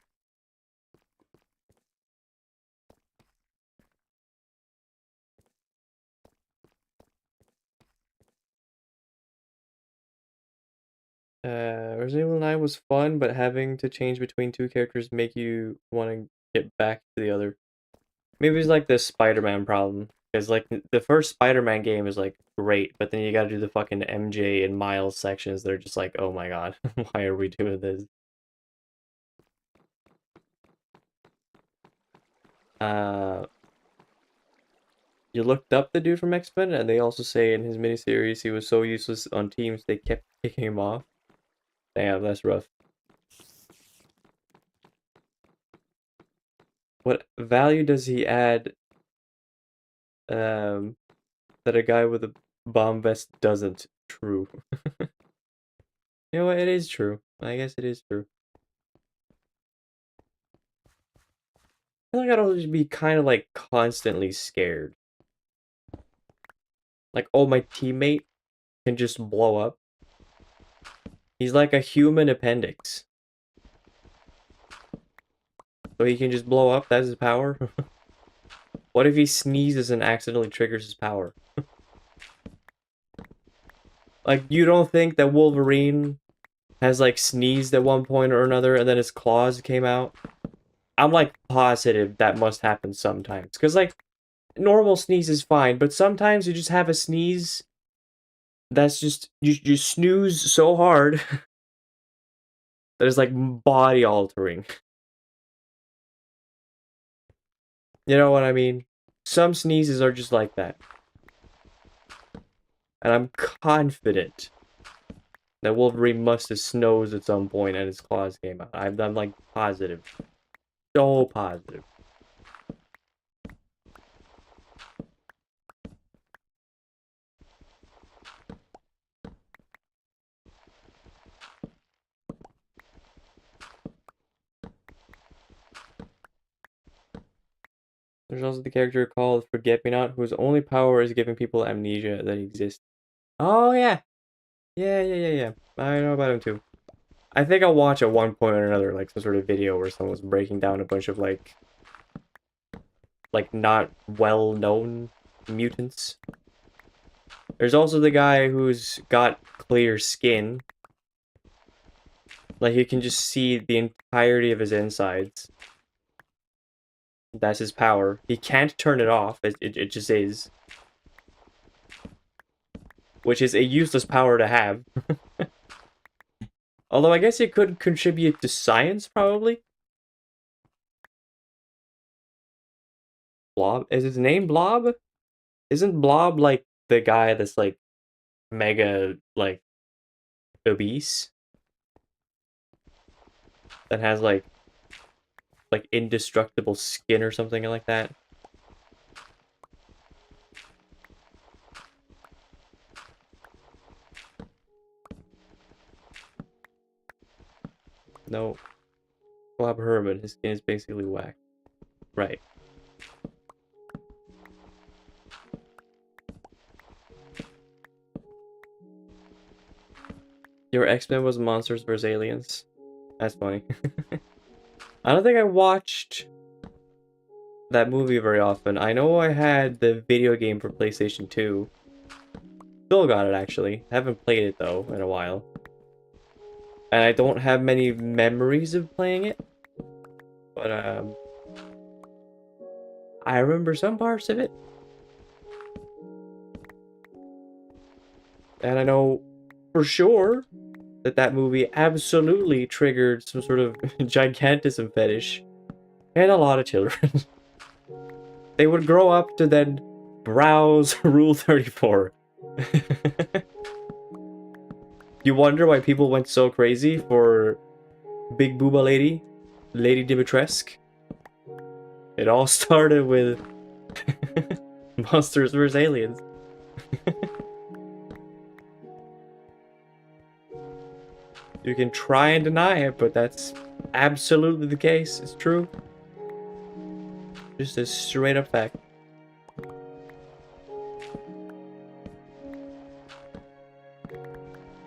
Resident Evil 9 was fun, but having to change between two characters make you want to get back to the other. Maybe it's like the Spider-Man problem, Because like the first Spider-Man game is like great, but then you got to do the fucking MJ and Miles sections. They're just like, oh my god, why are we doing this? You looked up the dude from X-Men, and they also say in his miniseries he was so useless on teams they kept kicking him off. Damn, that's rough. What value does he add that a guy with a bomb vest doesn't? True. You know what? It is true. I guess it is true. I feel like I'd always be kind of like constantly scared. Like, oh, my teammate can just blow up. He's like a human appendix. So he can just blow up, that's his power? What if he sneezes and accidentally triggers his power? Like, you don't think that Wolverine has, like, sneezed at one point or another and then his claws came out? I'm, like, positive that must happen sometimes. Because, like, normal sneeze is fine, but sometimes you just have a sneeze that's just, you snooze so hard that it's, like, body altering. You know what I mean? Some sneezes are just like that. And I'm confident that Wolverine must have snoozed at some point and his claws came out. I'm like positive. So positive. There's also the character called Forget-Me-Not, whose only power is giving people amnesia that exists. Oh, yeah. Yeah. I know about him, too. I think I'll watch at one point or another, like, some sort of video where someone's breaking down a bunch of, like not well-known mutants. There's also the guy who's got clear skin. Like, you can just see the entirety of his insides. That's his power. He can't turn it off. It just is. Which is a useless power to have. Although I guess it could contribute to science, probably. Blob? Is his name Blob? Isn't Blob, like, the guy that's, like, mega, like, obese? That has, like, indestructible skin or something like that? No. Blob Herman. His skin is basically whack. Right. Your X-Men was Monsters vs. Aliens? That's funny. I don't think I watched that movie very often. I know I had the video game for PlayStation 2. Still got it, actually. Haven't played it, though, in a while. And I don't have many memories of playing it. But, I remember some parts of it. And I know for sure that movie absolutely triggered some sort of gigantism fetish in a lot of children. They would grow up to then browse Rule 34. You wonder why people went so crazy for Big Booba Lady, Lady Dimitrescu? It all started with Monsters vs. Aliens. You can try and deny it, but that's absolutely the case. It's true. Just a straight up fact.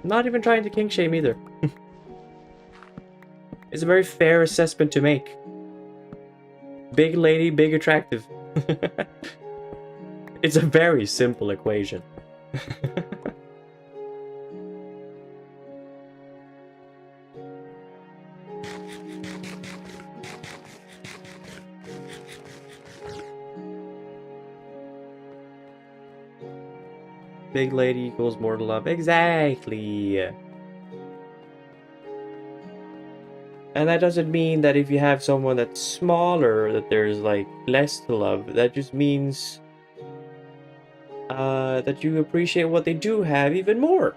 I'm not even trying to kink shame either. It's a very fair assessment to make. Big lady, big attractive. It's a very simple equation. Big lady equals more love. Exactly. And that doesn't mean that if you have someone that's smaller, that there's like less to love. That just means that you appreciate what they do have even more.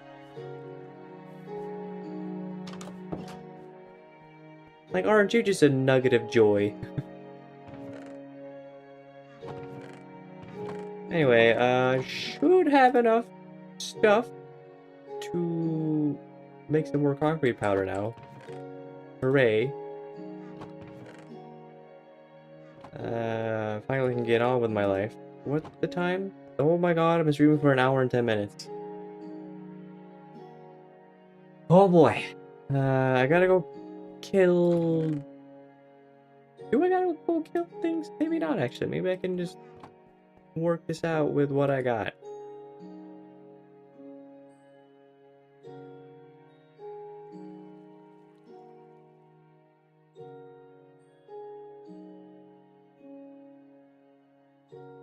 Like, aren't you just a nugget of joy? Anyway, should have enough stuff to make some more concrete powder now. Hooray. Finally can get on with my life. What's the time? Oh my god, I've been streaming for an hour and 10 minutes. Oh boy. I gotta go kill... Do I gotta go kill things? Maybe not, actually. Maybe I can just work this out with what I got.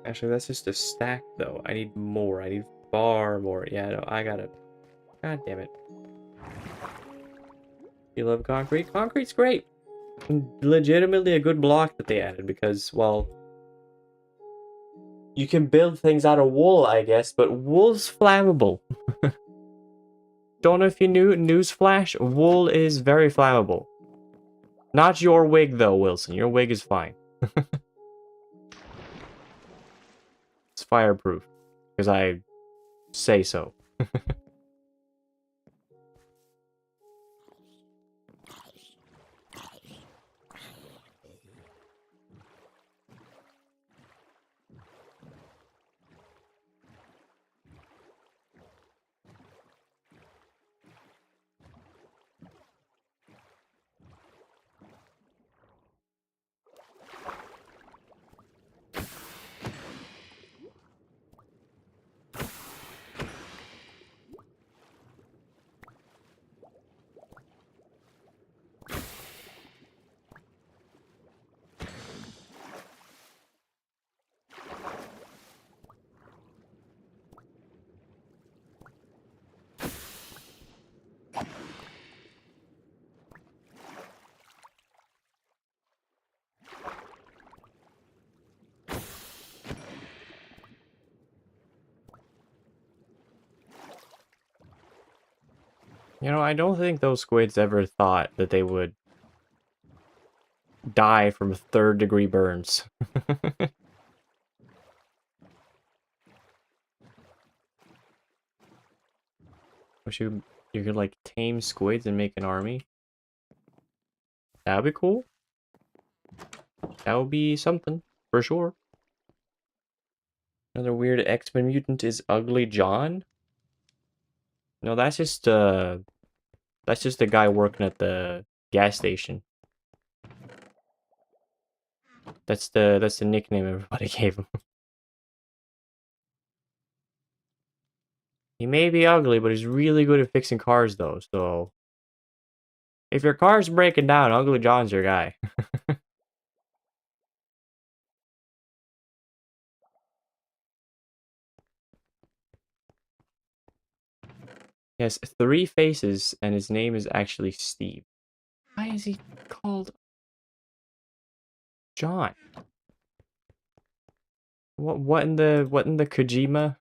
Actually, that's just a stack, though. I need more. I need far more. Yeah, no, I gotta... God damn it. You love concrete? Concrete's great. Legitimately a good block that they added because, well... You can build things out of wool, I guess, but wool's flammable. Don't know if you knew, newsflash, wool is very flammable. Not your wig, though, Wilson. Your wig is fine. It's fireproof. Because I say so. You know, I don't think those squids ever thought that they would die from third-degree burns. Wish you could, like, tame squids and make an army. That would be cool. That would be something, for sure. Another weird X-Men mutant is Ugly John? No, that's just a guy working at the gas station. That's the nickname everybody gave him. He may be ugly, but he's really good at fixing cars, though, so... If your car's breaking down, Ugly John's your guy. He has 3 faces, and his name is actually Steve. Why is he called John? What in the Kojima?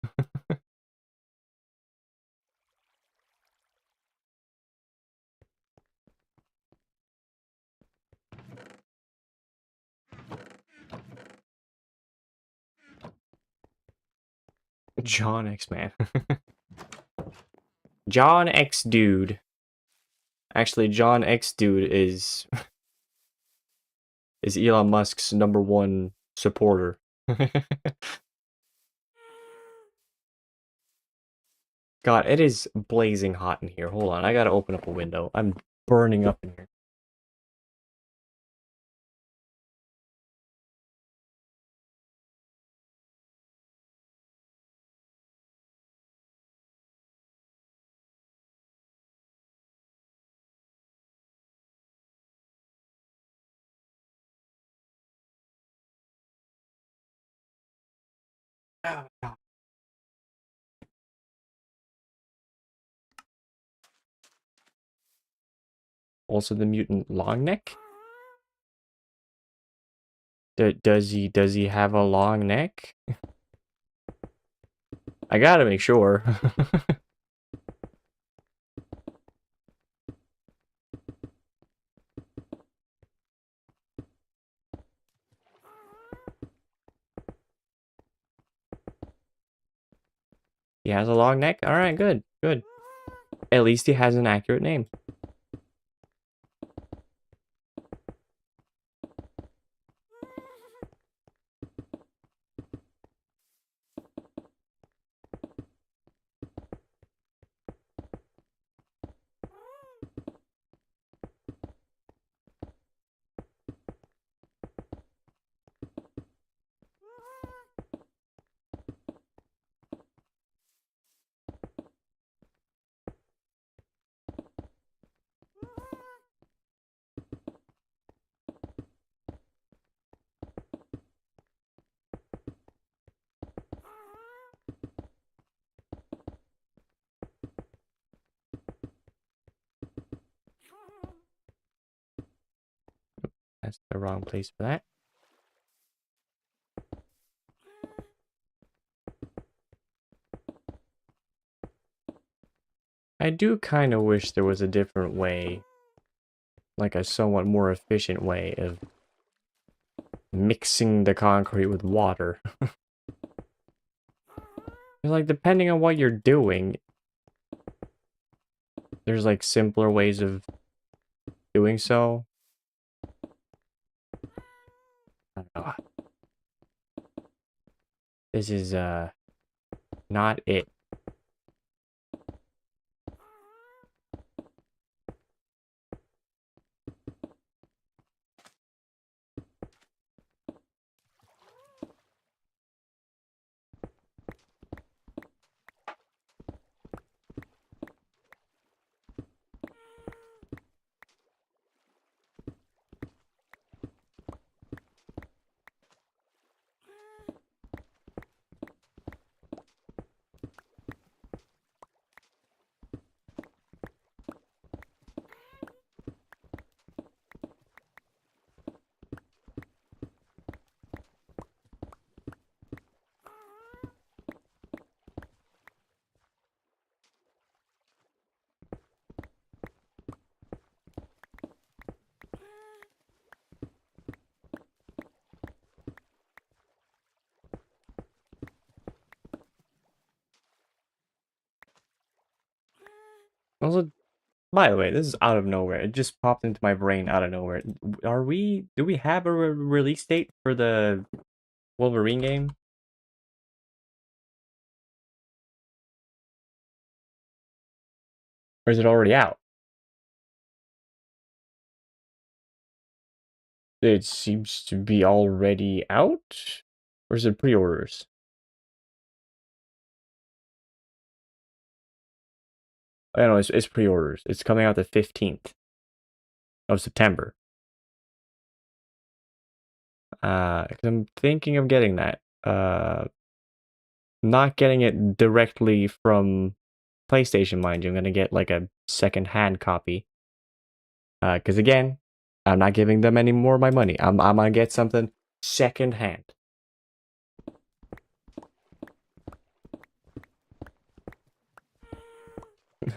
John X Man. John X Dude. Actually, John X Dude is Elon Musk's #1 supporter. God, it is blazing hot in here. Hold on, I gotta open up a window. I'm burning up in here. Oh, God. Also the mutant long neck? Does he have a long neck? I gotta make sure. He has a long neck? Alright, good, good. At least he has an accurate name. That's the wrong place for that. I do kind of wish there was a different way, like a somewhat more efficient way of mixing the concrete with water. Like, depending on what you're doing, there's like simpler ways of doing so. I don't know. This is not it. Also, by the way, this is out of nowhere. It just popped into my brain out of nowhere. Do we have a release date for the Wolverine game? Or is it already out? It seems to be already out? Or is it pre-orders? I don't know, it's pre-orders. It's coming out the 15th of September. 'Cause I'm thinking of getting that. Not getting it directly from PlayStation, mind you. I'm gonna get like a second-hand copy. Because again, I'm not giving them any more of my money. I'm gonna get something second-hand.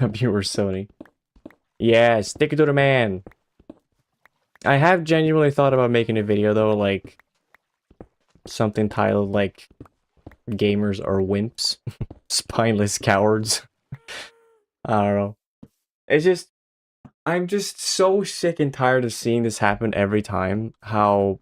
Viewer Sony. Yeah, stick it to the man. I have genuinely thought about making a video though, like something titled like "Gamers are Wimps, Spineless Cowards." I don't know. It's just I'm just so sick and tired of seeing this happen every time. How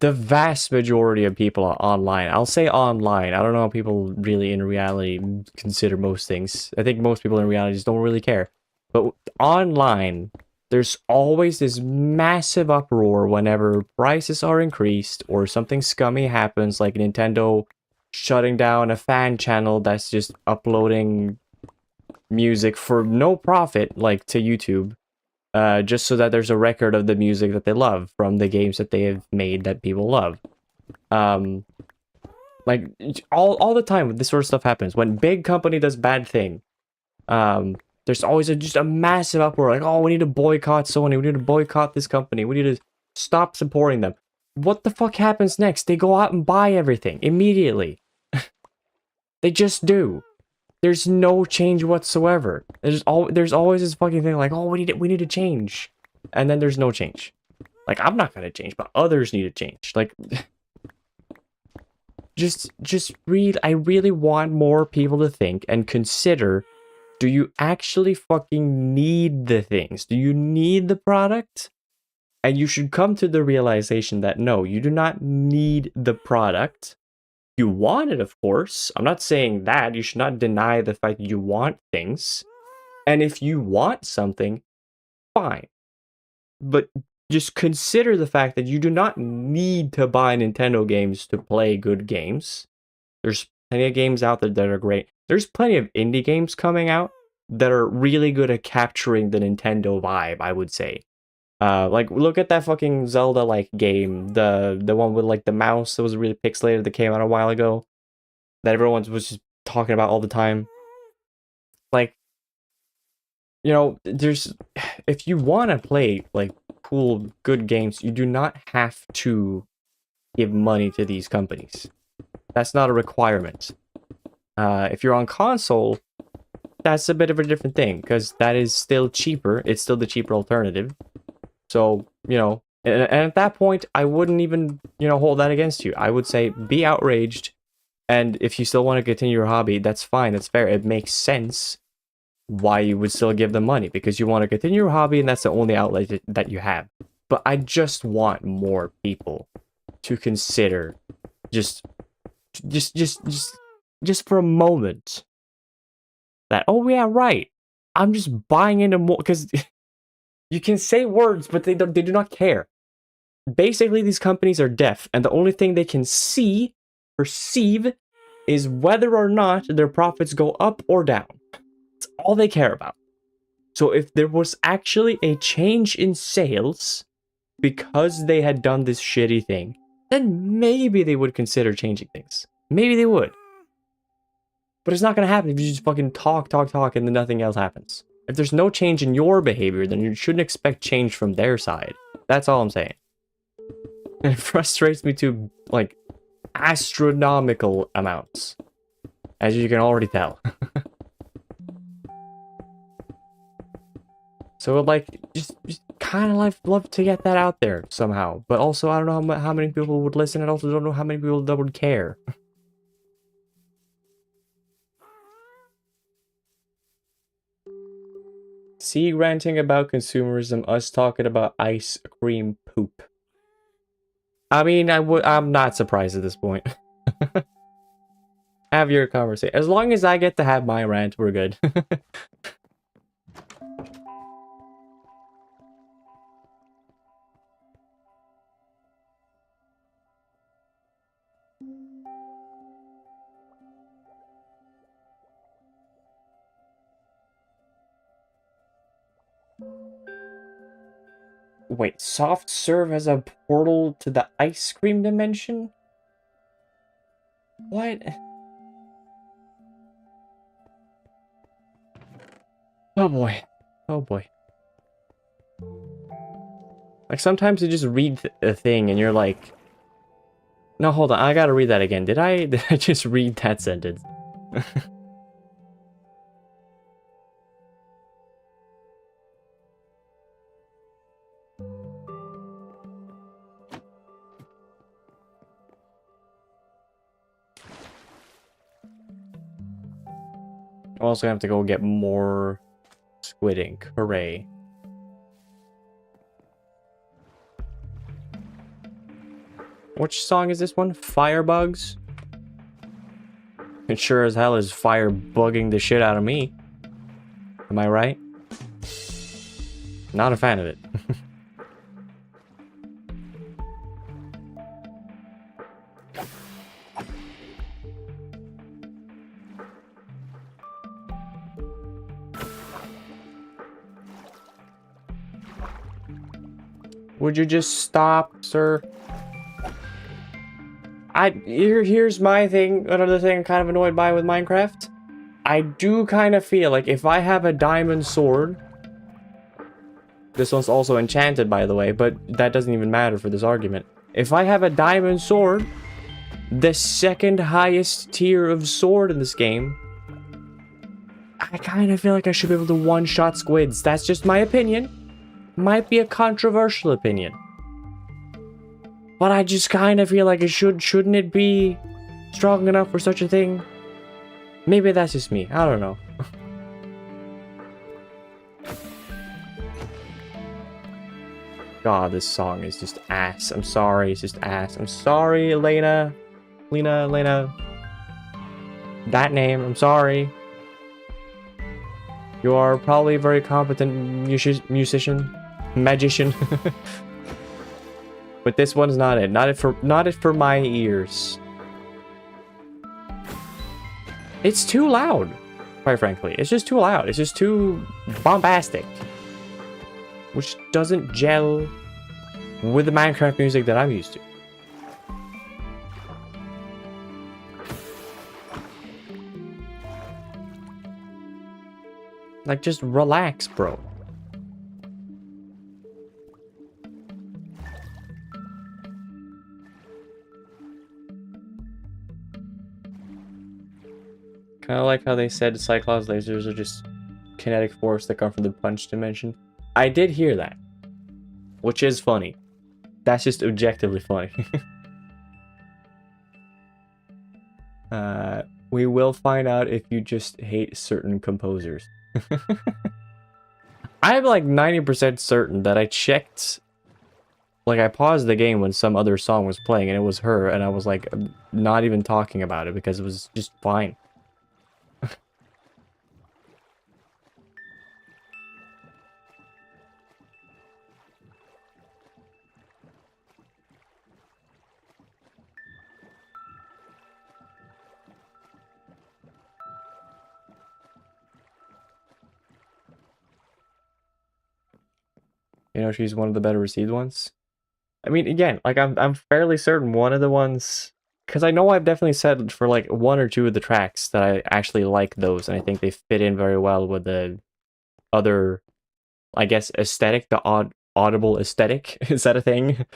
the vast majority of people are online. I'll say online. I don't know how people really in reality consider most things. I think most people in reality just don't really care. But online, there's always this massive uproar whenever prices are increased or something scummy happens, like Nintendo shutting down a fan channel that's just uploading music for no profit, like to YouTube. Just so that there's a record of the music that they love from the games that they have made that people love. Like all the time this sort of stuff happens when big company does bad thing. There's always just a massive uproar, like, oh, we need to boycott Sony, we need to boycott this company, we need to stop supporting them. What the fuck happens next? They go out and buy everything immediately. They just do. There's no change whatsoever. There's always this fucking thing like, oh, we need to change, and then there's no change. Like, I'm not gonna change, but others need to change. Like, just read. I really want more people to think and consider. Do you actually fucking need the things? Do you need the product? And you should come to the realization that no, you do not need the product. You want it, of course. I'm not saying that. You should not deny the fact that you want things. And if you want something, fine. But just consider the fact that you do not need to buy Nintendo games to play good games. There's plenty of games out there that are great. There's plenty of indie games coming out that are really good at capturing the Nintendo vibe, I would say. Like, look at that fucking Zelda-like game, the one with, like, the mouse that was really pixelated that came out a while ago, that everyone was just talking about all the time. Like, you know, if you want to play, like, cool, good games, you do not have to give money to these companies. That's not a requirement. If you're on console, that's a bit of a different thing, because that is still cheaper. It's still the cheaper alternative. So, you know, and at that point, I wouldn't even, you know, hold that against you. I would say be outraged, and if you still want to continue your hobby, that's fine, that's fair. It makes sense why you would still give them money, because you want to continue your hobby, and that's the only outlet that you have. But I just want more people to consider just for a moment that, oh yeah, right, I'm just buying into more, because you can say words, but they do not care. Basically, these companies are deaf, and the only thing they can perceive, is whether or not their profits go up or down. That's all they care about. So if there was actually a change in sales because they had done this shitty thing, then maybe they would consider changing things. Maybe they would. But it's not going to happen if you just fucking talk, and then nothing else happens. If there's no change in your behavior, then you shouldn't expect change from their side. That's all I'm saying. And it frustrates me to, like, astronomical amounts. As you can already tell. So, like, just kind of love to get that out there somehow. But also, I don't know how many people would listen. I also don't know how many people that would care. C ranting about consumerism, us talking about ice cream poop. I mean, I'm not surprised at this point. Have your conversation. As long as I get to have my rant, we're good. Wait, soft serve as a portal to the ice cream dimension? What? Oh boy. Oh boy. Like, sometimes you just read a thing and you're like, no, hold on, I gotta read that again. Did I just read that sentence? I'm also gonna have to go get more squid ink. Hooray. Which song is this one? Firebugs? It sure as hell is fire bugging the shit out of me. Am I right? Not a fan of it. Would you just stop, sir? Here's my thing. Another thing I'm kind of annoyed by with Minecraft. I do kind of feel like if I have a diamond sword... This one's also enchanted, by the way, but that doesn't even matter for this argument. If I have a diamond sword, the second highest tier of sword in this game, I kind of feel like I should be able to one-shot squids. That's just my opinion. Might be a controversial opinion. But I just kind of feel like it shouldn't it be strong enough for such a thing? Maybe that's just me. I don't know. God, this song is just ass. I'm sorry, it's just ass. I'm sorry, Elena. Elena. That name, I'm sorry. You are probably a very competent musician. Magician. But this one's not it. Not it for my ears. It's too loud, quite frankly. It's just too loud. It's just too bombastic. Which doesn't gel with the Minecraft music that I'm used to. Like, just relax, bro. Kind of like how they said Cyclops lasers are just kinetic force that come from the punch dimension. I did hear that, which is funny. That's just objectively funny. We will find out if you just hate certain composers. I'm like 90% certain that I checked, like I paused the game when some other song was playing and it was her, and I was like not even talking about it because it was just fine. You know, she's one of the better received ones. I mean, again, like I'm fairly certain one of the ones, because I know I've definitely said for like one or two of the tracks that I actually like those, and I think they fit in very well with the other, I guess, aesthetic, the audible aesthetic, is that a thing?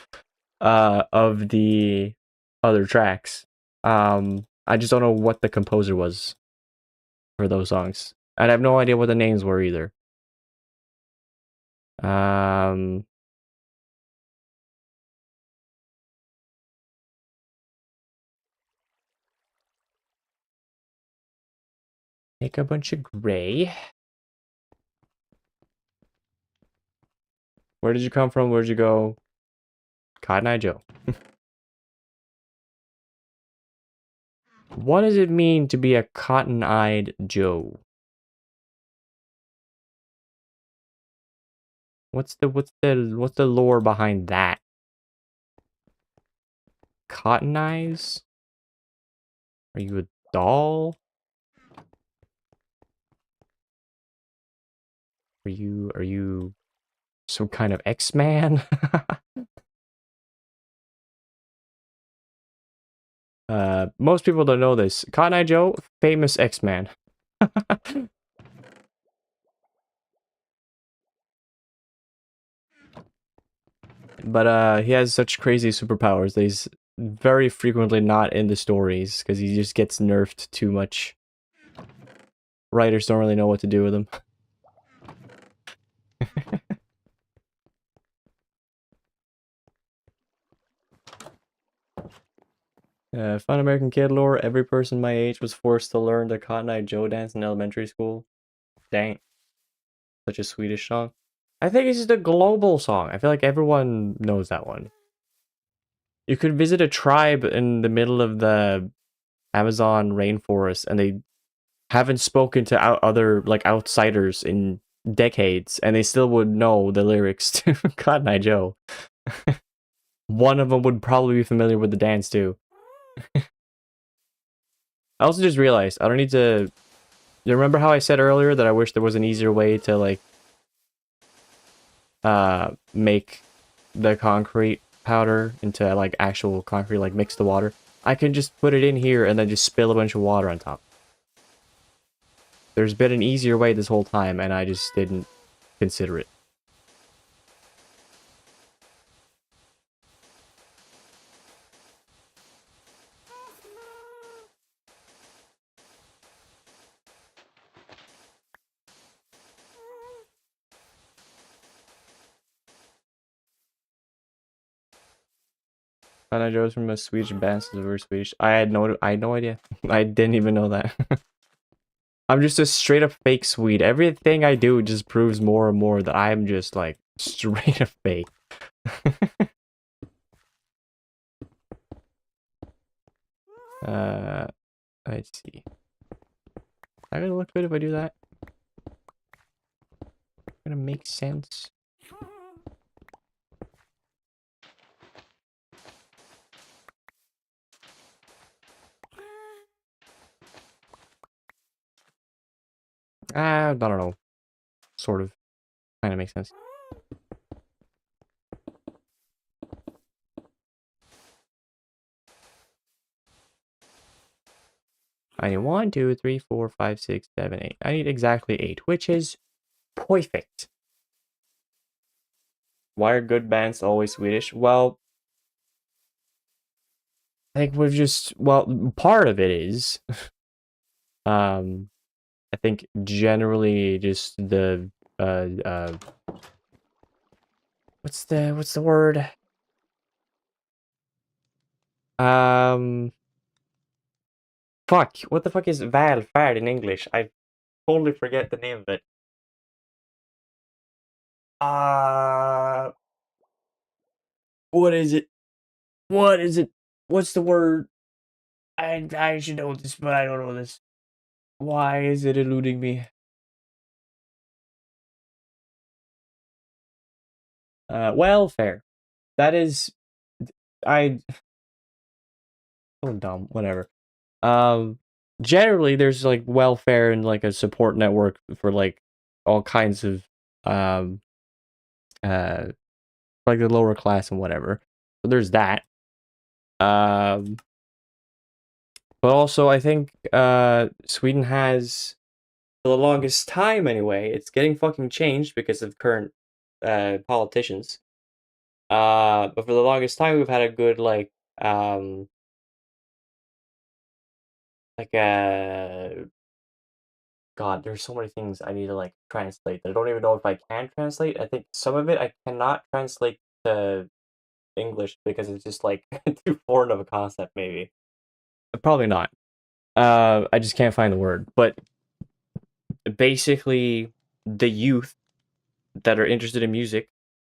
Of the other tracks. I just don't know what the composer was for those songs. And I have no idea what the names were either. Make a bunch of gray. Where did you come from? Where'd you go? Cotton Eye Joe. What does it mean to be a cotton-eyed Joe? What's the lore behind that? Cotton eyes? Are you a doll? Are you some kind of X-Man? Most people don't know this. Cotton Eye Joe, famous X-Man. But he has such crazy superpowers that he's very frequently not in the stories because he just gets nerfed too much. Writers don't really know what to do with him. Fun American Kid lore. Every person my age was forced to learn the Cotton Eye Joe dance in elementary school. Dang. Such a Swedish song. I think it's just a global song. I feel like everyone knows that one. You could visit a tribe in the middle of the Amazon rainforest and they haven't spoken to other like outsiders in decades and they still would know the lyrics to Cotton Eye Joe. One of them would probably be familiar with the dance too. I also just realized I don't need to... You remember how I said earlier that I wish there was an easier way to like make the concrete powder into like actual concrete, like mix the water? I can just put it in here and then just spill a bunch of water on top. There's been an easier way this whole time, and I just didn't consider it. Anna Joe's from a Swedish band, so we're Swedish. I had no idea. I didn't even know that. I'm just a straight up fake Swede. Everything I do just proves more and more that I'm just like straight up fake. Let's see. Is that gonna look good if I do that? Gonna make sense. I don't know. Sort of. Kind of makes sense. I need 1, 2, 3, 4, 5, 6, 7, 8. I need exactly 8, which is perfect. Why are good bands always Swedish? Well, I think we've just, well, part of it is, I think generally just the, what's the word? Fuck, what the fuck is välfärd in English? I totally forget the name of it. What is it? What is it? What's the word? I should know this, but I don't know this. Why is it eluding me? Welfare. That is, I. So dumb. Whatever. Generally, there's like welfare and like a support network for like all kinds of um, like the lower class and whatever. So there's that. But also I think Sweden has, for the longest time anyway, it's getting fucking changed because of current politicians. But for the longest time we've had a good like God, there's so many things I need to like translate that I don't even know if I can translate. I think some of it I cannot translate to English because it's just like too foreign of a concept, maybe. Probably not. I just can't find the word. But basically, the youth that are interested in music,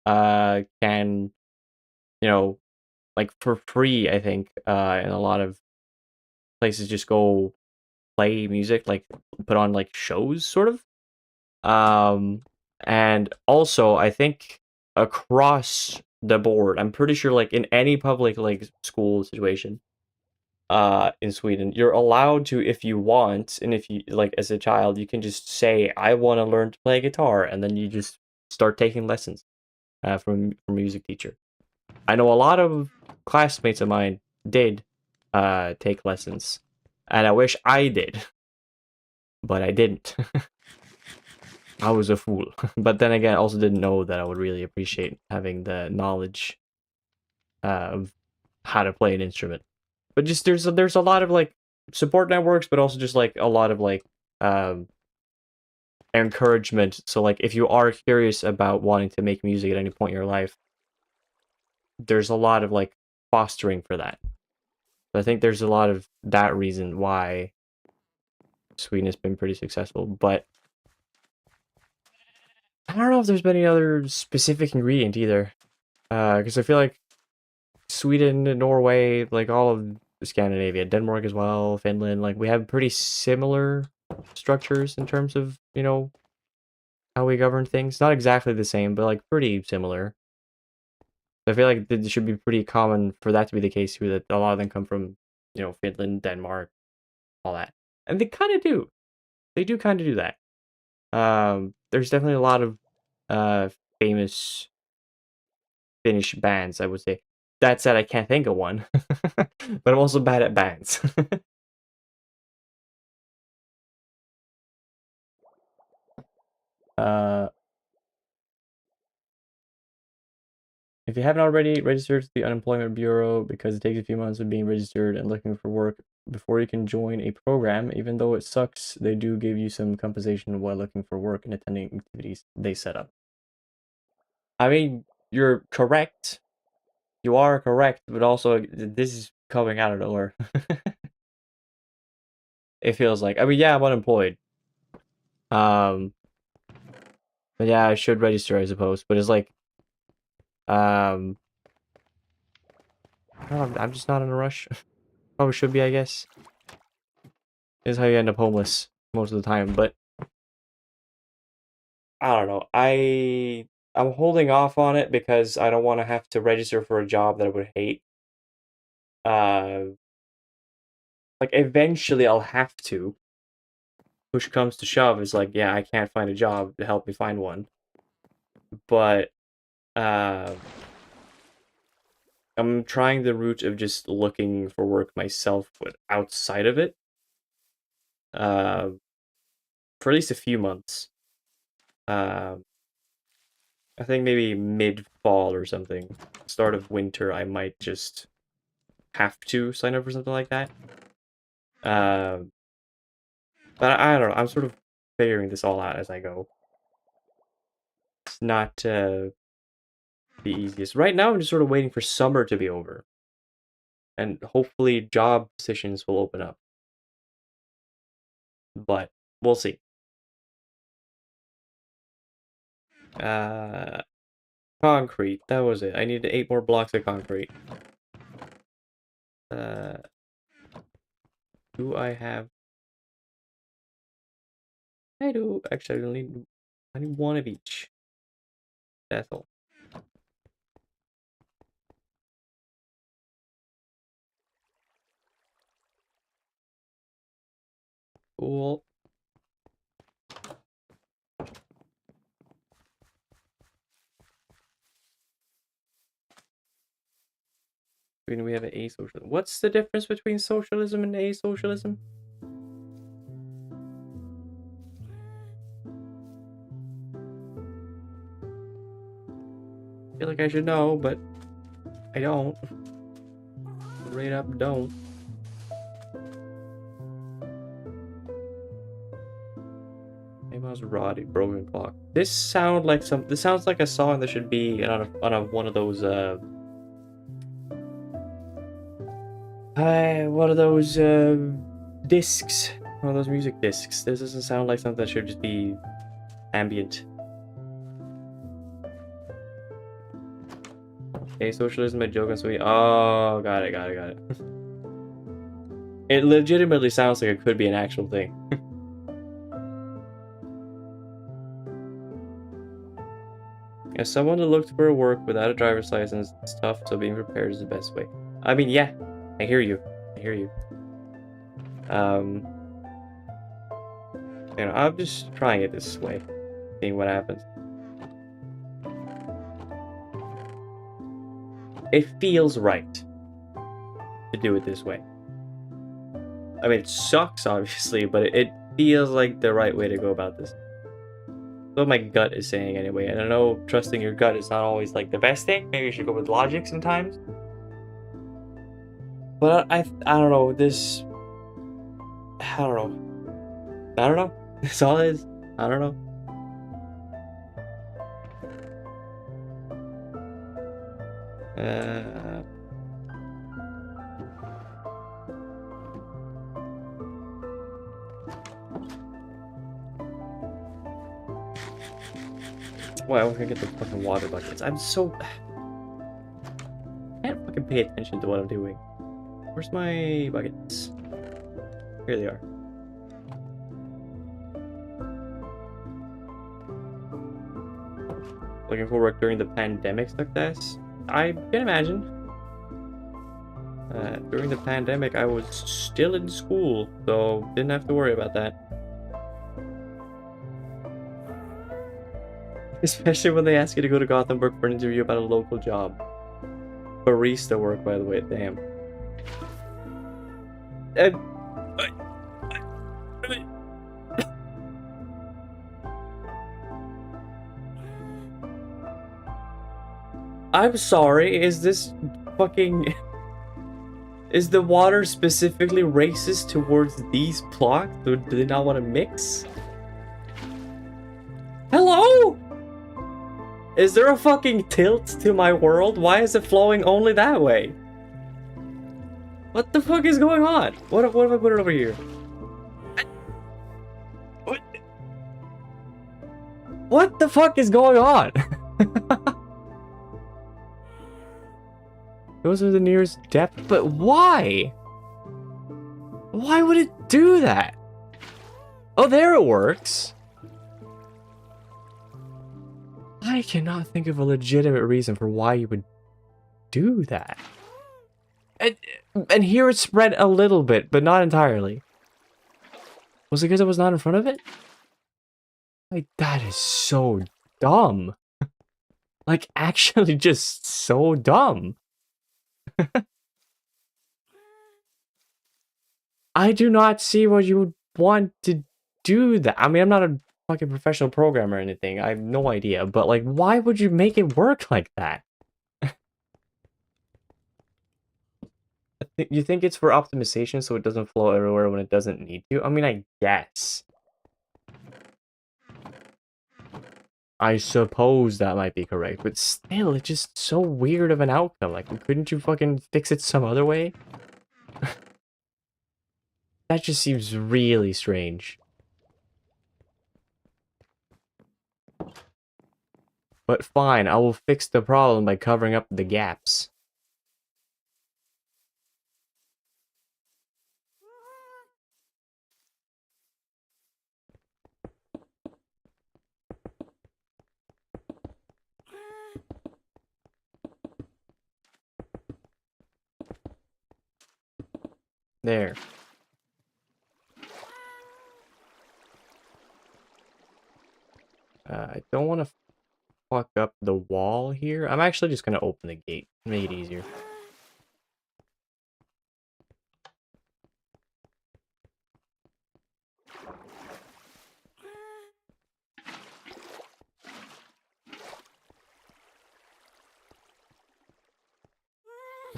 can, you know, like for free, I think, in a lot of places, just go play music, like put on like shows, sort of. Um, and also, I think across the board, I'm pretty sure, like in any public like school situation, in Sweden, you're allowed to, if you want, and if you like as a child, you can just say, I want to learn to play guitar, and then you just start taking lessons from a music teacher. I know a lot of classmates of mine did take lessons, and I wish I did, but I didn't. I was a fool. But then again, I also didn't know that I would really appreciate having the knowledge of how to play an instrument. But just there's a lot of like support networks, but also just like a lot of like um encouragement. So like if you are curious about wanting to make music at any point in your life, there's a lot of like fostering for that. So I think there's a lot of that reason why Sweden has been pretty successful. But I don't know if there's been any other specific ingredient either. Because I feel like Sweden, Norway, like all of Scandinavia, Denmark as well, Finland, like we have pretty similar structures in terms of, how we govern things. Not exactly the same, but like pretty similar. So I feel like it should be pretty common for that to be the case too, that a lot of them come from, Finland, Denmark, all that. And they kind of do. They do kind of do that. There's definitely a lot of famous Finnish bands, I would say. That said, I can't think of one. But I'm also bad at bands. Uh, if you haven't already, registered to the Unemployment Bureau because it takes a few months of being registered and looking for work before you can join a program. Even though it sucks, they do give you some compensation while looking for work and attending activities they set up. I mean, you're correct. You are correct, but also this is coming out of nowhere. It feels like. I mean, yeah, I'm unemployed. Um, but yeah, I should register, I suppose. But it's like, um, I don't know, I'm just not in a rush. Probably should be, I guess. This is how you end up homeless most of the time. But I don't know. I'm holding off on it because I don't want to have to register for a job that I would hate. Uh, like eventually I'll have to. Push comes to shove, is like, yeah, I can't find a job to help me find one. But uh, I'm trying the route of just looking for work myself, but outside of it, uh, for at least a few months. Uh, I think maybe mid-fall or something, start of winter, I might just have to sign up for something like that. Uh, but I don't know. I'm sort of figuring this all out as I go. It's not the easiest. Right now, I'm just sort of waiting for summer to be over, and hopefully job positions will open up. But we'll see. Uh, Concrete. That was it. I needed 8 more blocks of concrete. Uh, do I have? I do. Actually, I need 1 of each. That's all. Cool. We have an asocialism. What's the difference between socialism and asocialism? I feel like I should know, but I don't. Straight up don't. Hey, Maserati, broken clock. This sounds like a song that should be on one of those discs. One of those music discs. This doesn't sound like something that should just be ambient. Okay, socialism, a joke on sweet. Oh, got it. It legitimately sounds like it could be an actual thing. As someone that looked for work without a driver's license, it's tough, so being prepared is the best way. I mean, yeah, I hear you. I'm just trying it this way, seeing what happens. It feels right to do it this way. I mean, it sucks, obviously, but it feels like the right way to go about this. That's what my gut is saying anyway. And I know trusting your gut is not always like the best thing. Maybe you should go with logic sometimes. But I don't know. I don't know. That's all it is. I don't know. Well, we're gonna get the fucking water buckets. I can't fucking pay attention to what I'm doing. Where's my buckets? Here they are. Looking for work during the pandemic success? I can imagine. During the pandemic, I was still in school, so didn't have to worry about that. Especially when they ask you to go to Gothenburg for an interview about a local job. Barista work, by the way, damn. I'm sorry, is this fucking... Is the water specifically racist towards these plots? Do they not want to mix? Hello? Is there a fucking tilt to my world? Why is it flowing only that way? What the fuck is going on? What if I put it over here? What the fuck is going on? Those are the nearest depth, but why? Why would it do that? Oh, there it works. I cannot think of a legitimate reason for why you would do that. And here it's spread a little bit, but not entirely. Was it because it was not in front of it? Like, that is so dumb. Like, actually just so dumb. I do not see what you would want to do that. I mean, I'm not a fucking professional programmer or anything. I have no idea. But, like, why would you make it work like that? You think it's for optimization so it doesn't flow everywhere when it doesn't need to? I mean, I guess. I suppose that might be correct, but still, it's just so weird of an outcome. Like, couldn't you fucking fix it some other way? That just seems really strange. But fine, I will fix the problem by covering up the gaps. There. I don't want to fuck up the wall here. I'm actually just going to open the gate. Make it easier.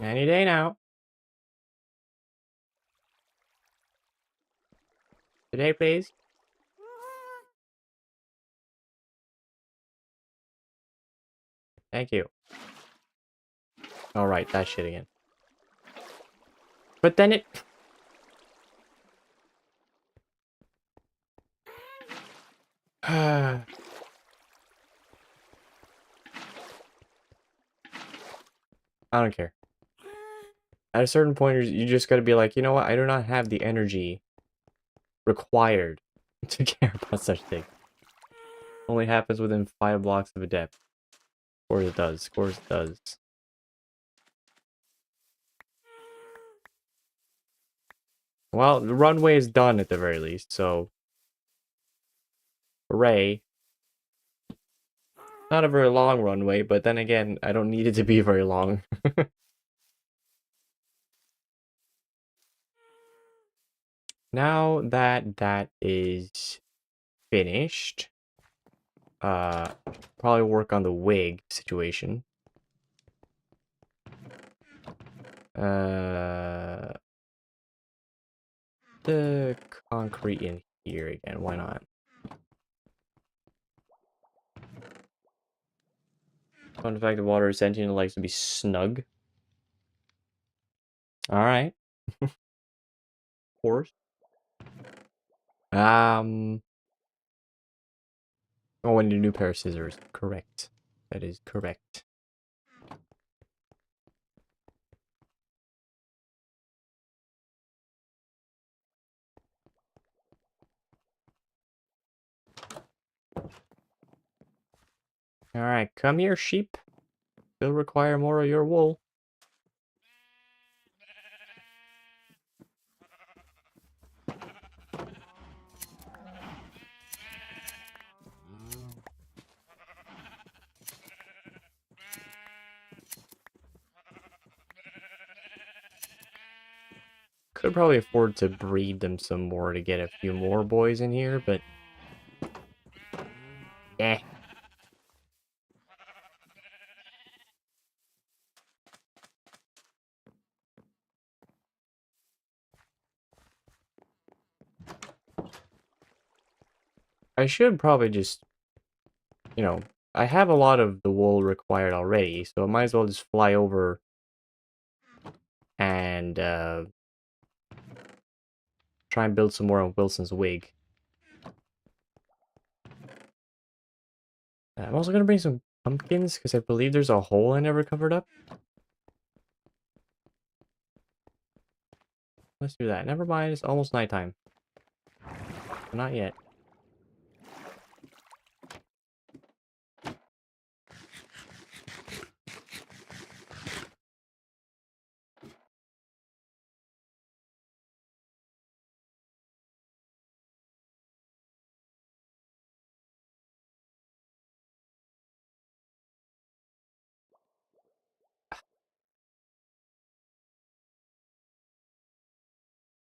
Any day now. Today, please. Thank you. Alright, that shit again. But then it... I don't care. At a certain point, you just gotta be like, you know what? I do not have the energy required to care about such things. Only happens within 5 blocks of a depth. Of course it does. Of course it does. Well, the runway is done at the very least, so... Hooray. Not a very long runway, but then again, I don't need it to be very long. Now that that is finished, probably work on the wig situation. The concrete in here again, why not? Fun fact, the water is sentient and likes to be snug. Alright. Of course. Oh, I need a new pair of scissors. Correct. That is correct. Alright, come here, sheep. They'll require more of your wool. Could probably afford to breed them some more to get a few more boys in here, but... Eh. I should probably just, you know, I have a lot of the wool required already, so I might as well just fly over and try and build some more on Wilson's wig. I'm also gonna bring some pumpkins because I believe there's a hole I never covered up. Let's do that. Never mind, it's almost nighttime. Not yet.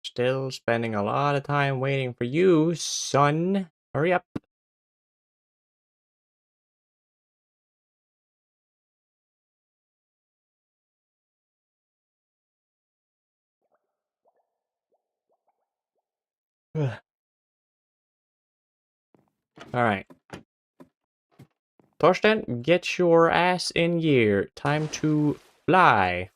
Still spending a lot of time waiting for you, son. Hurry up. Alright. Torsten, get your ass in gear. Time to fly.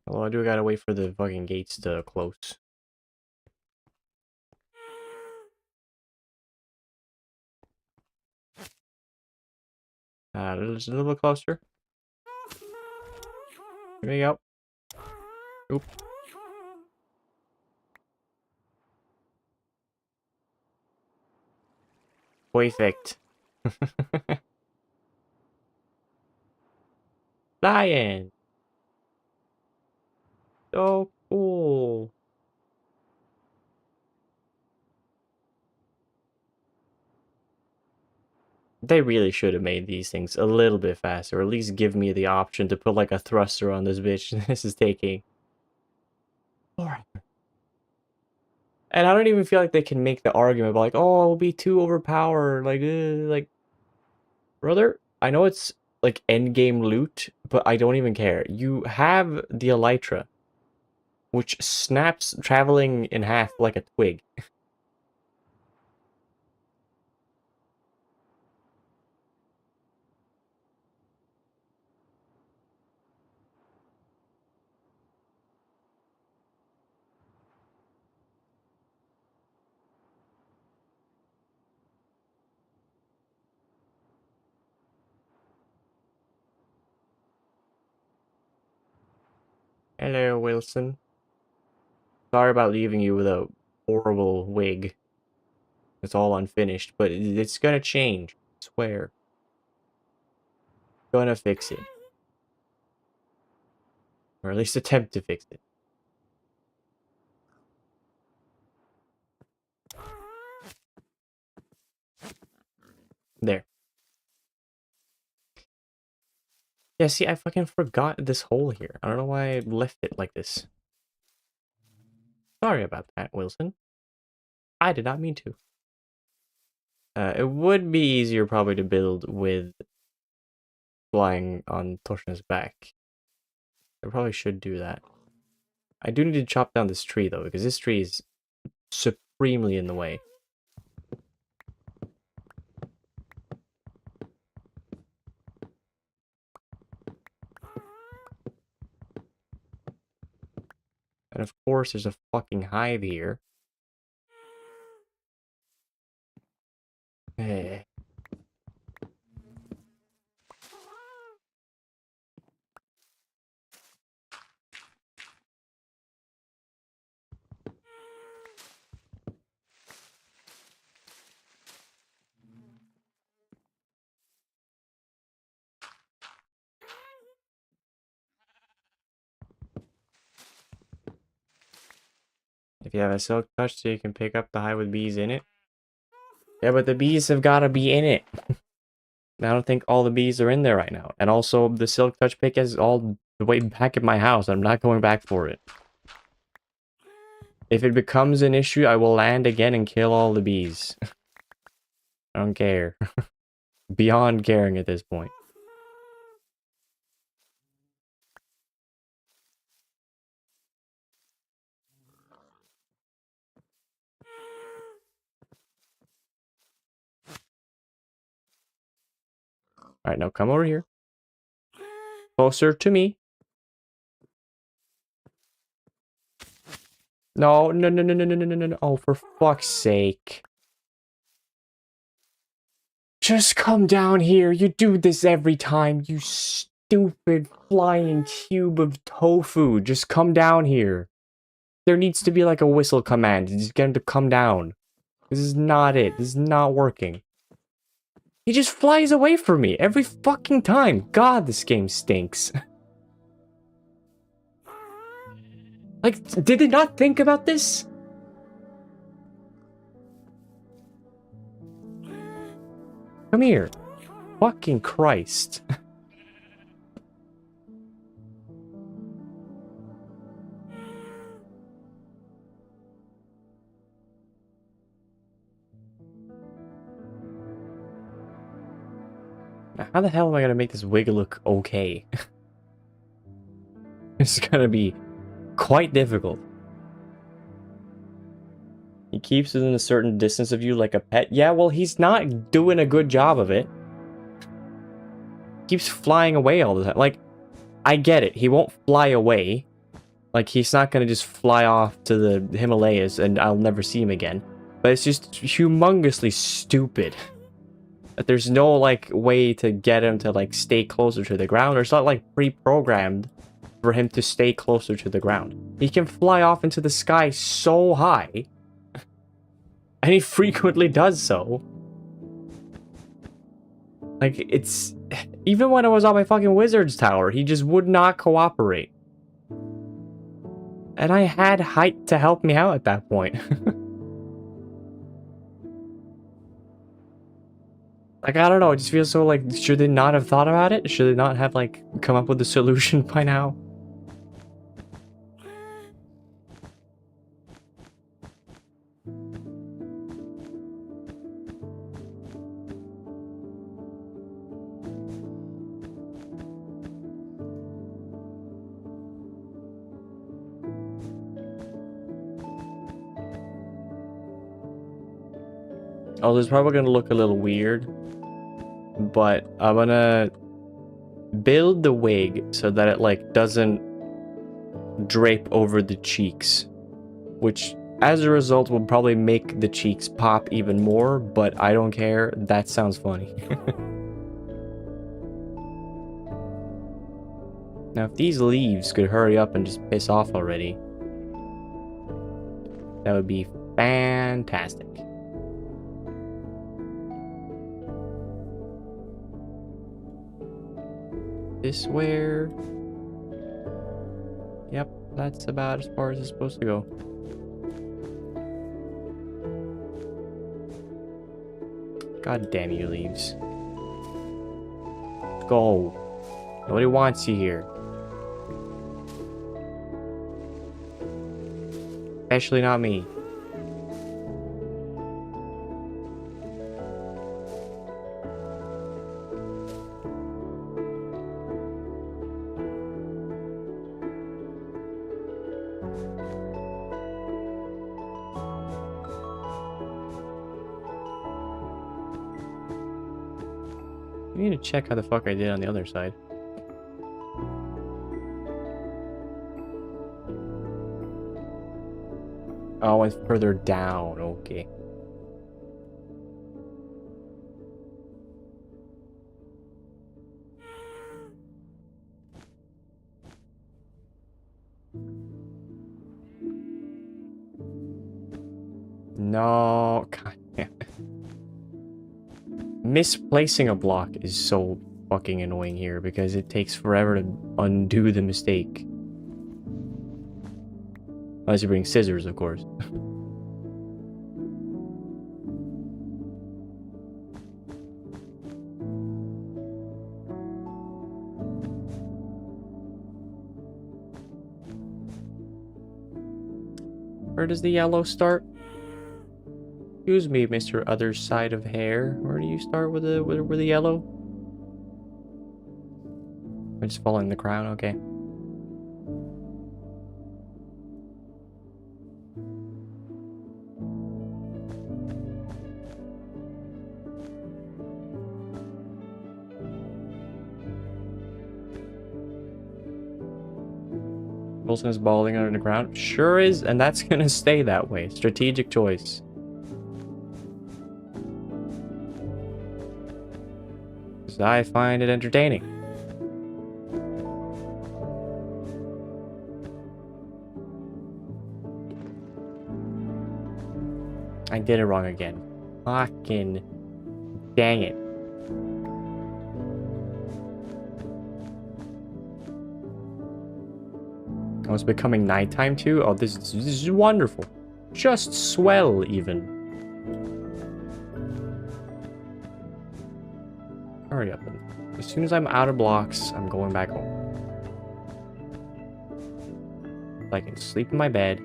Well, I do gotta wait for the fucking gates to close. Just a little bit closer. Here we go. Oop. Perfect. Flying. So cool. They really should have made these things a little bit faster, or at least give me the option to put like a thruster on this bitch. This is taking forever. And I don't even feel like they can make the argument about like, oh, it'll be too overpowered. Like, brother, I know it's like end game loot, but I don't even care. You have the Elytra, which snaps traveling in half like a twig. Hello, Wilson. Sorry about leaving you with a horrible wig. It's all unfinished, but it's gonna change. I swear. Gonna fix it. Or at least attempt to fix it. There. Yeah, see, I fucking forgot this hole here. I don't know why I left it like this. Sorry about that, Wilson. I did not mean to. It would be easier probably to build with flying on Torsten's back. I probably should do that. I do need to chop down this tree though, because this tree is supremely in the way. And of course there's a fucking hive here. Eh. If you have a silk touch so you can pick up the hive with bees in it. Yeah, but the bees have got to be in it. I don't think all the bees are in there right now. And also, the silk touch pick is all the way back at my house. I'm not going back for it. If it becomes an issue, I will land again and kill all the bees. I don't care. Beyond caring at this point. Alright, now come over here. Closer to me. No, no, no, no, no, no, no, no, no. Oh, for fuck's sake. Just come down here. You do this every time, you stupid flying cube of tofu. Just come down here. There needs to be like a whistle command. Just get him to come down. This is not it. This is not working. He just flies away from me every fucking time. God, this game stinks. Like, did they not think about this? Come here. Fucking Christ. How the hell am I gonna make this wig look okay? It's gonna be quite difficult. He keeps within a certain distance of you like a pet. Yeah, well, he's not doing a good job of it. Keeps flying away all the time. Like, I get it. He won't fly away. Like, he's not gonna just fly off to the Himalayas and I'll never see him again. But it's just humongously stupid. That there's no, like, way to get him to, like, stay closer to the ground. Or it's not, like, pre-programmed for him to stay closer to the ground. He can fly off into the sky so high. And he frequently does so. Like, it's... Even when I was on my fucking wizard's tower, he just would not cooperate. And I had height to help me out at that point. Like, I don't know, it just feels so, like, should they not have thought about it? Should they not have, like, come up with a solution by now? Oh, this is probably gonna look a little weird. But I'm gonna build the wig so that it, like, doesn't drape over the cheeks. Which, as a result, will probably make the cheeks pop even more, but I don't care. That sounds funny. Now, if these leaves could hurry up and just piss off already, that would be fantastic. This where? Yep, that's about as far as it's supposed to go. God damn you, leaves. Go. Nobody wants you here. Especially not me. I need to check how the fuck I did on the other side. Oh, I went further down. Okay. No. God damn it. Misplacing a block is so fucking annoying here because it takes forever to undo the mistake. Unless you bring scissors, of course. Where does the yellow start? Excuse me, Mr. Other Side of Hair. Where do you start with the yellow? I'm just following the crown, okay. Wilson is balding under the ground. Sure is, and that's gonna stay that way. Strategic choice. Because I find it entertaining. I did it wrong again. Fucking dang it. Oh, it's becoming nighttime too? Oh, this is wonderful. Just swell, even. Hurry up. As soon as I'm out of blocks, I'm going back home. I can sleep in my bed.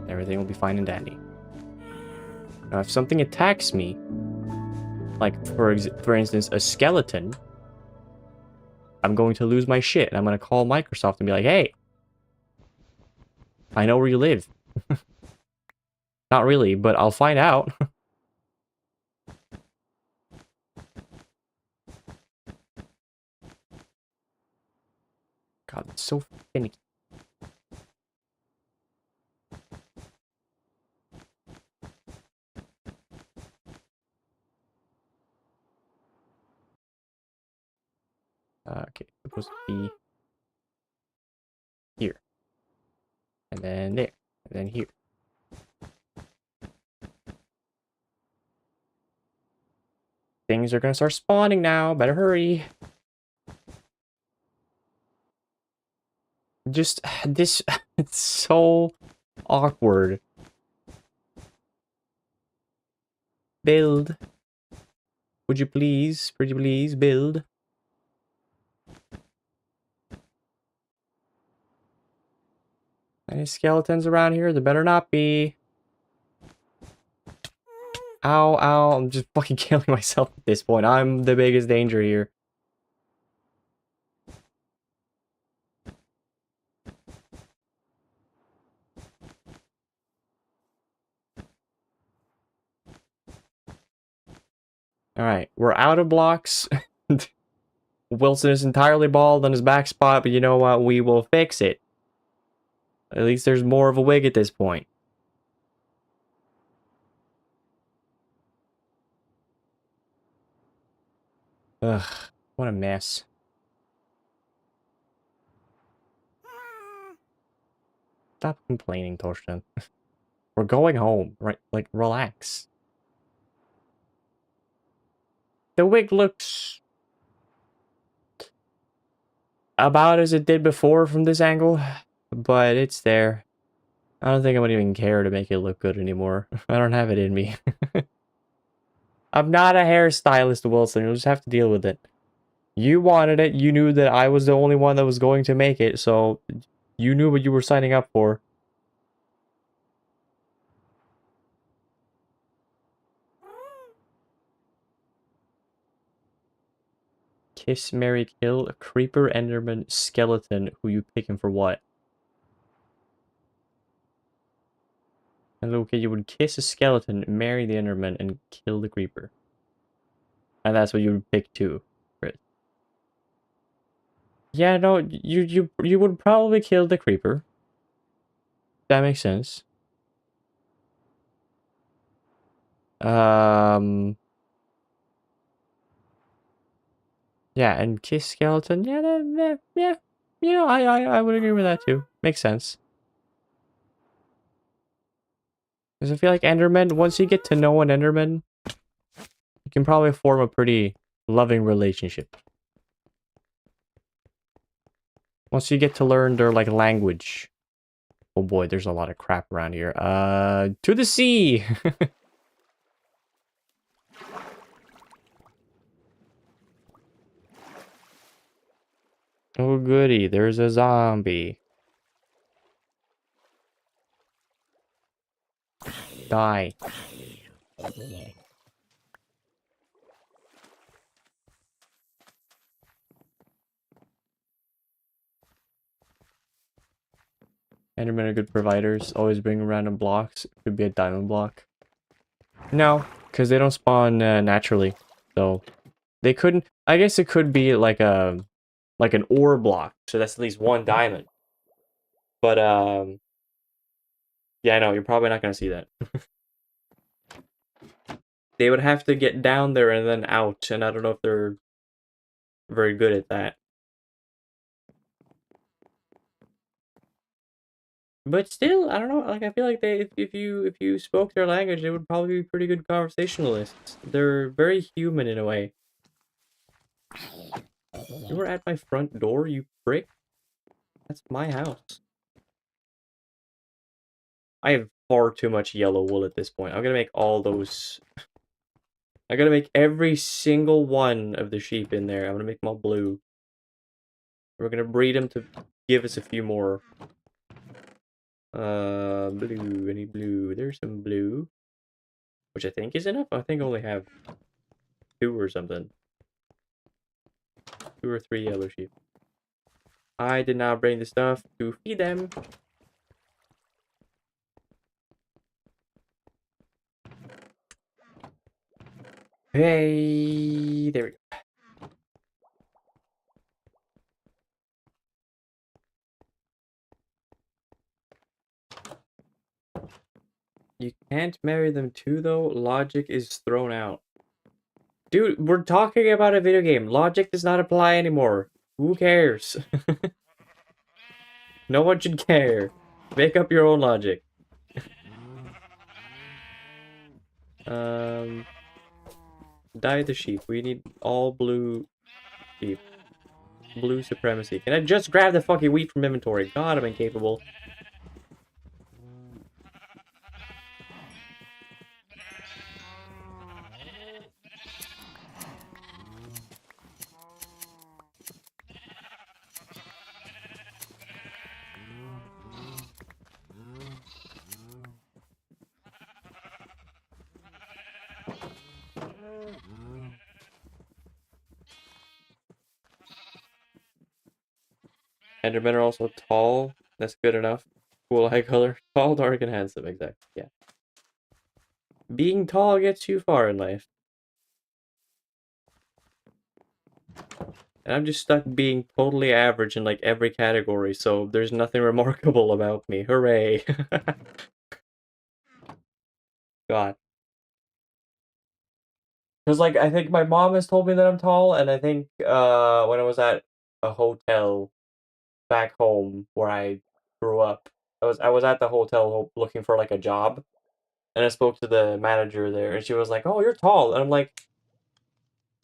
Everything will be fine and dandy. Now, if something attacks me, like, for instance, a skeleton, I'm going to lose my shit, and I'm going to call Microsoft and be like, hey, I know where you live. Not really, but I'll find out. God, it's so finicky. Okay, it's supposed to be here. And then there. And then here. Things are gonna start spawning now. Better hurry. Just, this, it's so awkward. Build. Would you please, pretty please, build. Any skeletons around here? There better not be. Ow, ow. I'm just fucking killing myself at this point. I'm the biggest danger here. Alright, we're out of blocks. Wilson is entirely bald on his back spot, but you know what? We will fix it. At least there's more of a wig at this point. Ugh, what a mess. Stop complaining, Torsten. We're going home, right? Like, relax. The wig looks about as it did before from this angle, but it's there. I don't think I would even care to make it look good anymore. I don't have it in me. I'm not a hairstylist, Wilson. You'll just have to deal with it. You wanted it. You knew that I was the only one that was going to make it, so you knew what you were signing up for. Kiss, marry, kill, a creeper, enderman, skeleton. Who you picking for what? And okay, you would kiss a skeleton, marry the enderman, and kill the creeper. And that's what you would pick too, right? Yeah, no, you would probably kill the creeper. That makes sense. Yeah, and kiss skeleton. Yeah, yeah. You know, I would agree with that too. Makes sense. Because I feel like Enderman, once you get to know an Enderman, you can probably form a pretty loving relationship. Once you get to learn their, like, language. Oh boy, there's a lot of crap around here. To the sea! Oh goody, there's a zombie. Die. Endermen are good providers. Always bring random blocks. Could be a diamond block. No, because they don't spawn naturally. So they couldn't. I guess it could be like an ore block. So that's at least one diamond. But yeah, no, you're probably not gonna see that. They would have to get down there and then out, and I don't know if they're very good at that. But still, I don't know. Like I feel like they, if you spoke their language, they would probably be pretty good conversationalists. They're very human in a way. You were at my front door, you prick. That's my house. I have far too much yellow wool at this point. I'm gonna make all those. I'm gonna make every single one of the sheep in there. I'm gonna make them all blue. We're gonna breed them to give us a few more. Blue. Any blue? There's some blue, which I think is enough. I think I only have 2 or something. 2 or 3 yellow sheep. I did not bring the stuff to feed them. Hey, there we go. You can't marry them too, though. Logic is thrown out. Dude, we're talking about a video game. Logic does not apply anymore. Who cares? No one should care. Make up your own logic. Dye the sheep. We need all blue sheep. Blue supremacy. Can I just grab the fucking wheat from inventory? God, I'm incapable. Endermen are also tall. That's good enough. Cool eye color. Tall, dark, and handsome. Exactly. Yeah. Being tall gets you far in life. And I'm just stuck being totally average in like every category, so there's nothing remarkable about me. Hooray. God. Because like I think my mom has told me that I'm tall, and I think when I was at a hotel back home where I grew up, I was at the hotel looking for like a job, and I spoke to the manager there, and she was like, "Oh, you're tall," and I'm like,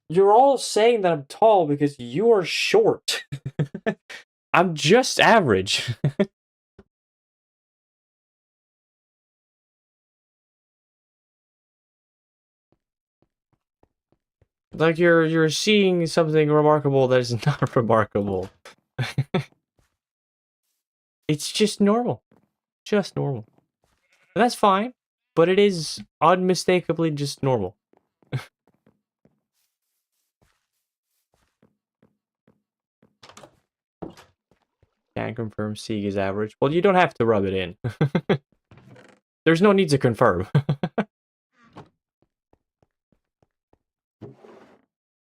"You're all saying that I'm tall because you are short. I'm just average." Like you're seeing something remarkable that is not remarkable. It's just normal. Just normal. And that's fine, but it is unmistakably just normal. Can confirm Sieg is average. Well, you don't have to rub it in. There's no need to confirm.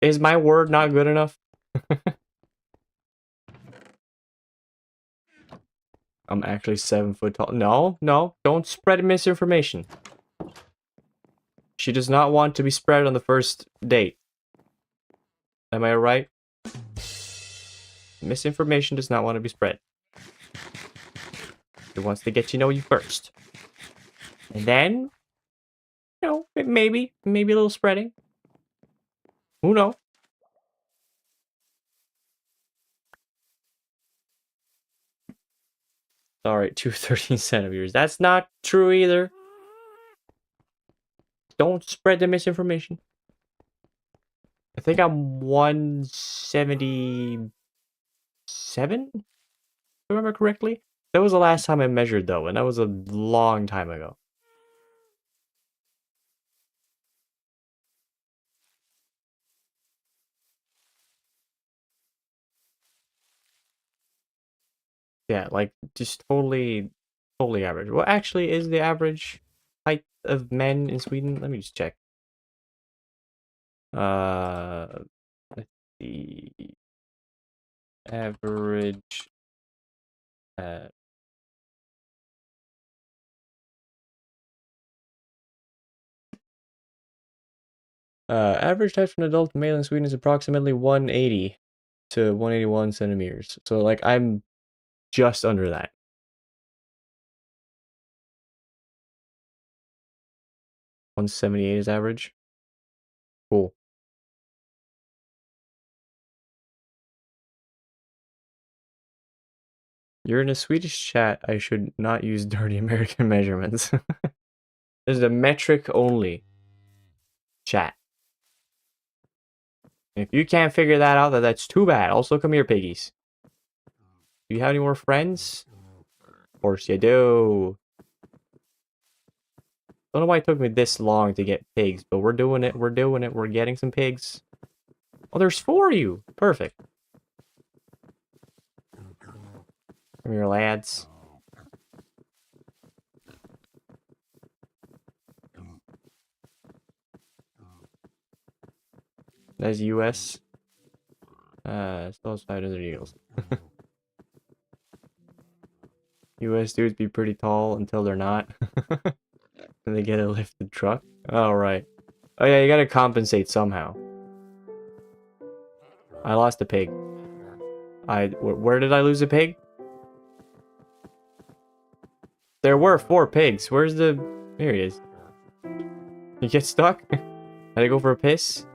Is my word not good enough? I'm actually 7 foot tall. No, no, don't spread misinformation. She does not want to be spread on the first date. Am I right? Misinformation does not want to be spread. It wants to get to know you first. And then, you know, maybe a little spreading. Who knows? Alright, 213 centimeters. That's not true either. Don't spread the misinformation. I think I'm 177, if I remember correctly. That was the last time I measured, though, and that was a long time ago. Yeah, like just totally average. What actually is the average height of men in Sweden? Let me just check. Let's see. Average uh average height for an adult male in Sweden is approximately 180 to 181 centimeters. So like I'm just under that. 178 is average. Cool. You're in a Swedish chat. I should not use dirty American measurements. This is a metric only chat. If you can't figure that out, that's too bad. Also, come here, piggies. Do you have any more friends? Of course you do. Don't know why it took me this long to get pigs, but we're doing it. We're doing it. We're getting some pigs. Oh, there's 4 of you. Perfect. Come here, lads. That's US. Still has 500 eagles. US dudes be pretty tall until they're not. And they get a lifted truck. Oh, right. Oh, yeah, you gotta compensate somehow. I lost a pig. Where did I lose a pig? There were 4 pigs. Where's the... Here he is. You get stuck? Had to go for a piss?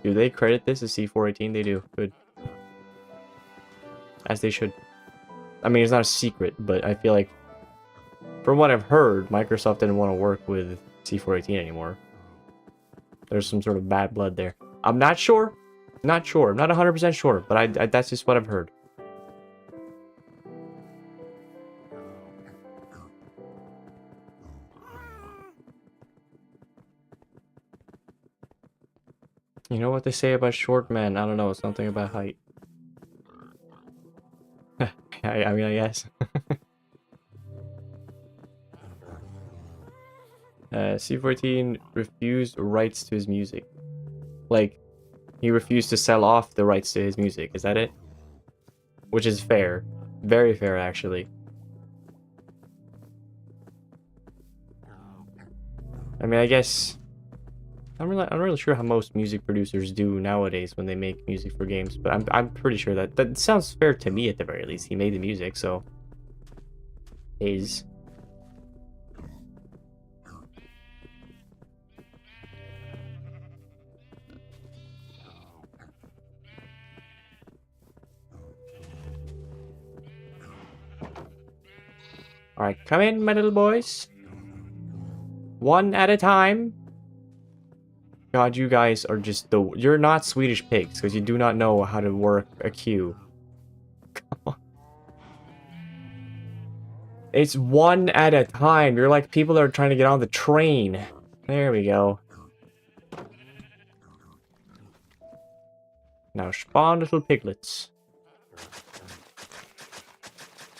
Do they credit this as C418? They do. Good. As they should. I mean, it's not a secret, but I feel like... From what I've heard, Microsoft didn't want to work with C418 anymore. There's some sort of bad blood there. I'm not sure. Not sure. I'm not 100% sure, but I that's just what I've heard. You know what they say about short men? I don't know. Something about height. I mean, I guess. C14 refused rights to his music. Like, he refused to sell off the rights to his music. Is that it? Which is fair. Very fair, actually. I mean, I guess... I'm not really sure how most music producers do nowadays when they make music for games, but I'm pretty sure that sounds fair to me at the very least. He made the music, so... Alright, come in, my little boys. One at a time. God, you guys are just the... You're not Swedish pigs, because you do not know how to work a queue. It's one at a time. You're like people that are trying to get on the train. There we go. Now spawn little piglets.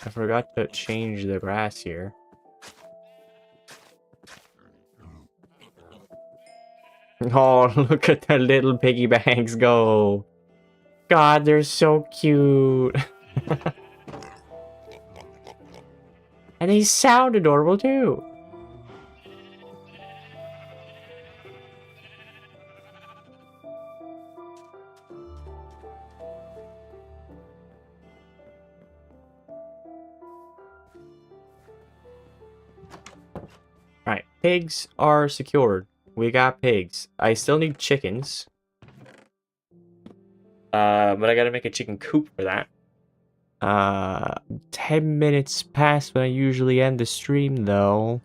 I forgot to change the grass here. Oh, look at the little piggy banks go. God, they're so cute. And they sound adorable too. Alright, pigs are secured. We got pigs. I still need chickens. But I gotta make a chicken coop for that. 10 minutes past when I usually end the stream, though.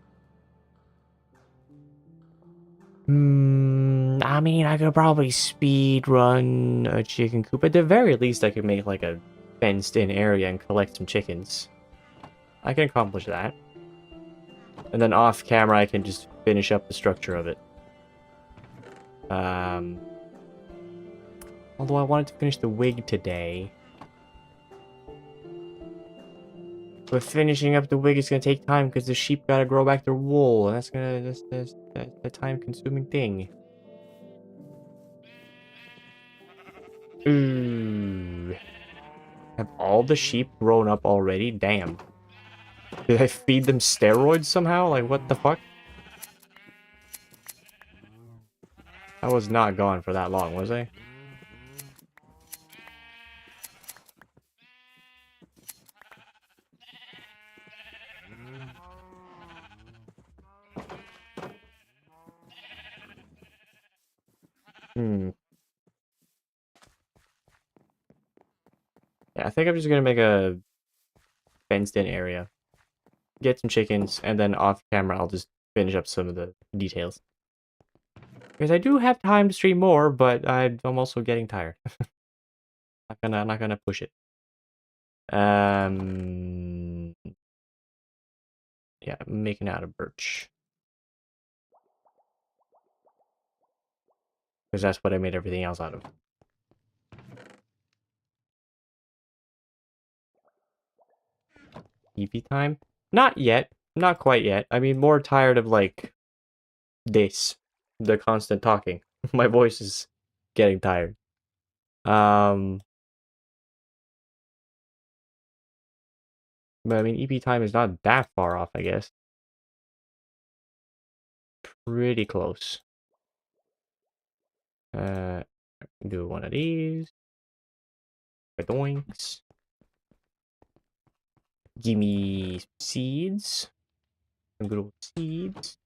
I mean, I could probably speed run a chicken coop. At the very least, I could make like a fenced-in area and collect some chickens. I can accomplish that. And then off camera, I can just finish up the structure of it. Although I wanted to finish the wig today. But finishing up the wig is gonna take time because the sheep gotta grow back their wool, and that's a time-consuming thing. Ooh. Have all the sheep grown up already? Damn. Did I feed them steroids somehow? Like, what the fuck? I was not gone for that long, was I? Hmm. Yeah, I think I'm just gonna make a fenced-in area. Get some chickens, and then off camera I'll just finish up some of the details. Because I do have time to stream more, but I'm also getting tired. not gonna push it. Yeah, I'm making out of birch. Because that's what I made everything else out of. EP time? Not yet. Not quite yet. I mean, more tired of, like, this. The constant talking. My voice is getting tired. But I mean, EP time is not that far off, I guess. Pretty close. Do one of these. Doinks. Give me seeds. Some good old seeds.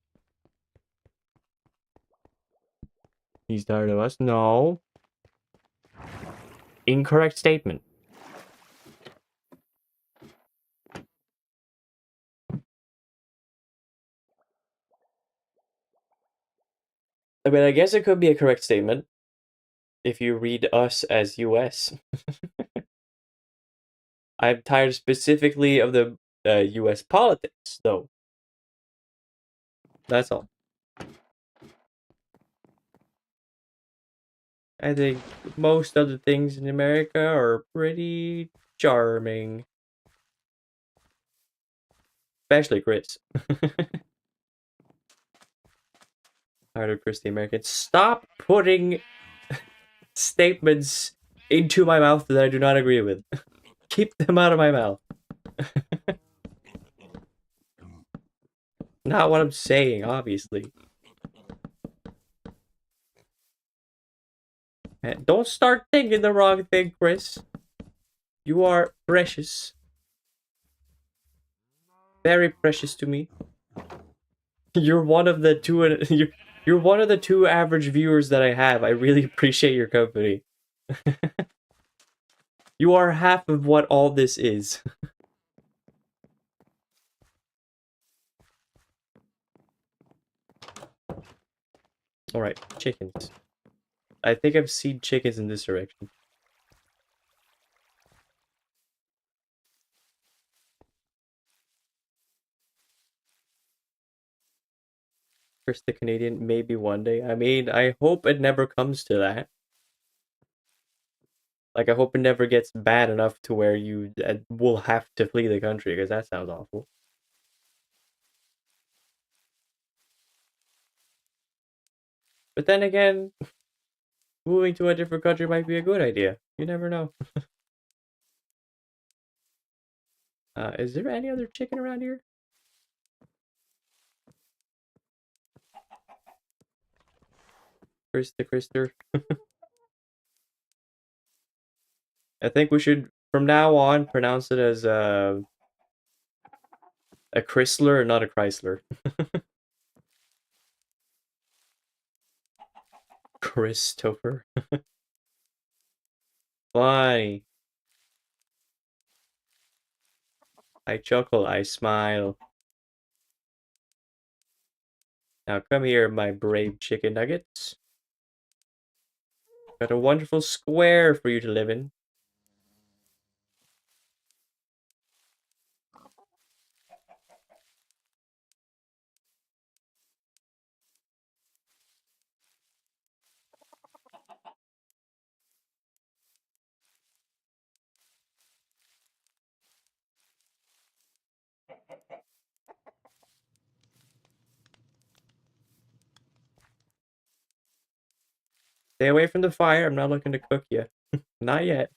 He's tired of us? No. Incorrect statement. I mean, I guess it could be a correct statement if you read us as US. I'm tired specifically of the US politics, though. That's all. I think most other things in America are pretty charming. Especially Chris. Tired of Chris the American. Stop putting statements into my mouth that I do not agree with. Keep them out of my mouth. Not what I'm saying, obviously. Don't start thinking the wrong thing, Chris. You are precious. Very precious to me. You're one of the two. You're one of the two average viewers that I have. I really appreciate your company. You are half of what all this is. Alright, chickens. I think I've seen chickens in this direction. Chris the Canadian, maybe one day. I mean, I hope it never comes to that. Like, I hope it never gets bad enough to where you will have to flee the country, because that sounds awful. But then again, moving to a different country might be a good idea. You never know. Is there any other chicken around here? Krister. I think we should, from now on, pronounce it as a Chrysler, not a Chrysler. Christopher. Funny. I chuckle, I smile. Now come here, my brave chicken nuggets. Got a wonderful square for you to live in. Stay away from the fire. I'm not looking to cook you. Not yet.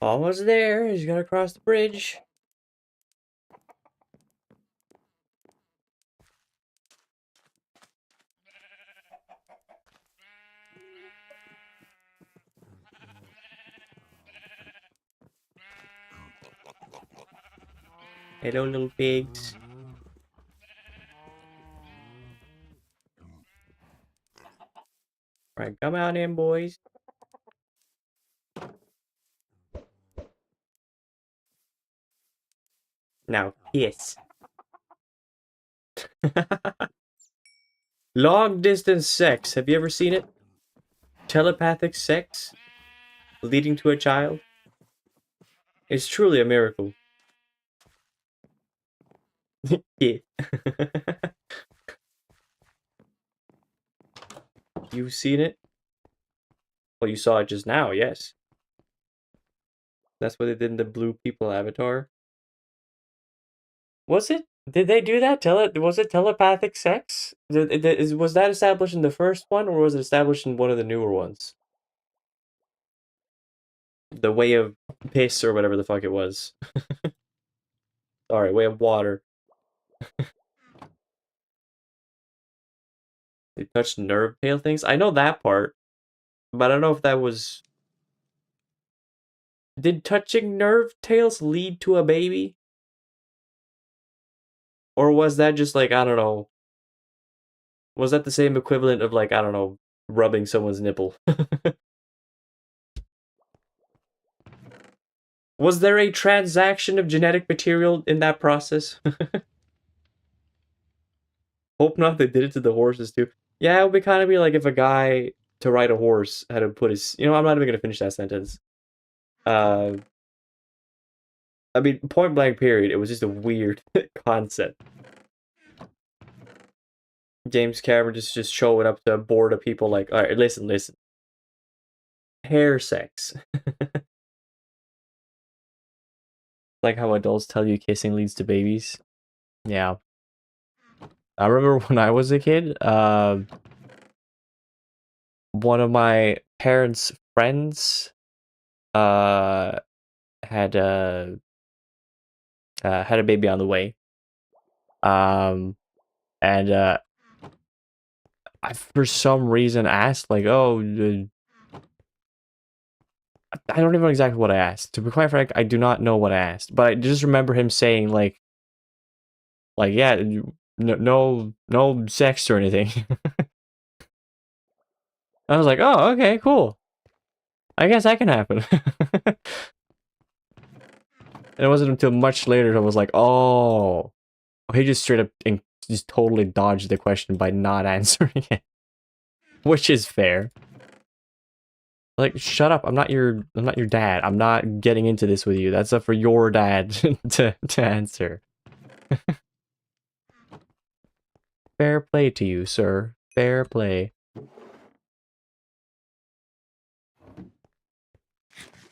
Almost there. He's gonna cross the bridge. Hello, little pigs. Right, come on in, boys. Now, kiss. Long distance sex. Have you ever seen it? Telepathic sex leading to a child. It's truly a miracle. Yeah. You've seen it? Well, you saw it just now, yes. That's what they did in the Blue People Avatar. Was it? Did they do that? Was it telepathic sex? Was that established in the first one, or was it established in one of the newer ones? The Way of Piss, or whatever the fuck it was. Sorry, Way of Water. They touched nerve tail things? I know that part, but I don't know if that was... Did touching nerve tails lead to a baby? Or was that just like, I don't know... Was that the same equivalent of like, I don't know, rubbing someone's nipple? Was there a transaction of genetic material in that process? Hope not, they did it to the horses too. Yeah, it would kind of be like if a guy to ride a horse had to put his... You know, I'm not even going to finish that sentence. I mean, point blank period, it was just a weird concept. James Cameron just showing up to a board of people like, alright, listen. Hair sex. Like how adults tell you kissing leads to babies. Yeah. I remember when I was a kid, one of my parents' friends had a baby on the way. And I for some reason asked like, "Oh, I don't even know exactly what I asked. To be quite frank, I do not know what I asked, but I just remember him saying like yeah, no sex or anything." I was like, "Oh, okay, cool. I guess that can happen." And it wasn't until much later I was like, "Oh, he just straight up and just totally dodged the question by not answering it," which is fair. Like, shut up! I'm not your dad. I'm not getting into this with you. That's up for your dad to answer. Fair play to you, sir. Fair play.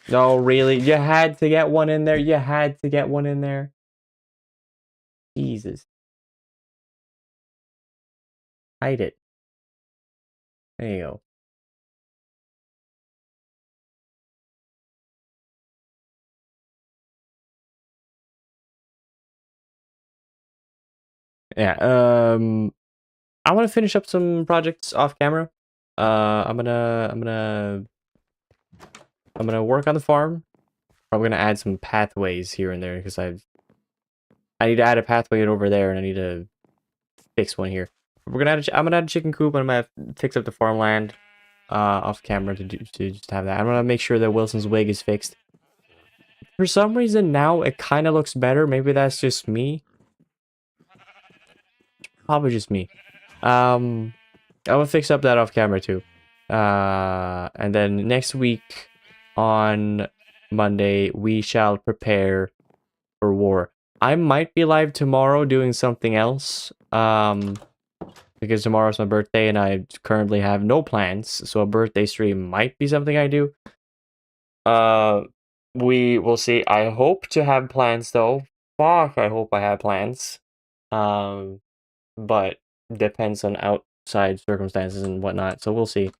No, really? You had to get one in there? You had to get one in there? Jesus. Hide it. There you go. Yeah, I want to finish up some projects off camera. I'm gonna work on the farm. I'm gonna add some pathways here and there because I need to add a pathway over there and I need to fix one here. I'm gonna add a chicken coop and I'm gonna fix up the farmland off camera to just have that. I'm gonna make sure that Wilson's wig is fixed. For some reason now it kind of looks better. Maybe that's just me. Probably just me. I will fix up that off camera too. And then next week on Monday we shall prepare for war. I might be live tomorrow doing something else. Because tomorrow's my birthday and I currently have no plans, so a birthday stream might be something I do. We will see. I hope to have plans though. Fuck, I hope I have plans. But depends on outside circumstances and whatnot, so we'll see.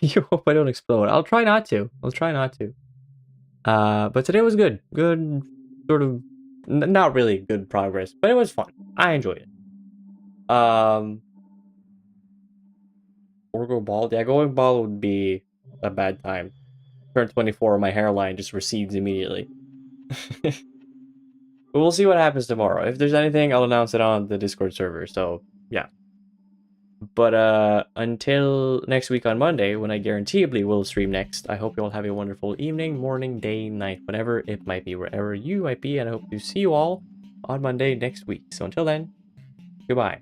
You hope I don't explode. I'll try not to. I'll try not to. But today was good. Good, sort of, not really good progress, but it was fun. I enjoyed it. Or go bald. Yeah, going bald would be a bad time. Turn 24, my hairline just recedes immediately. But we'll see what happens tomorrow. If there's anything, I'll announce it on the Discord server. So yeah. But until next week on Monday, when I guaranteeably will stream next, I hope you all have a wonderful evening, morning, day, night, whatever it might be, wherever you might be, and I hope to see you all on Monday next week. So until then, goodbye.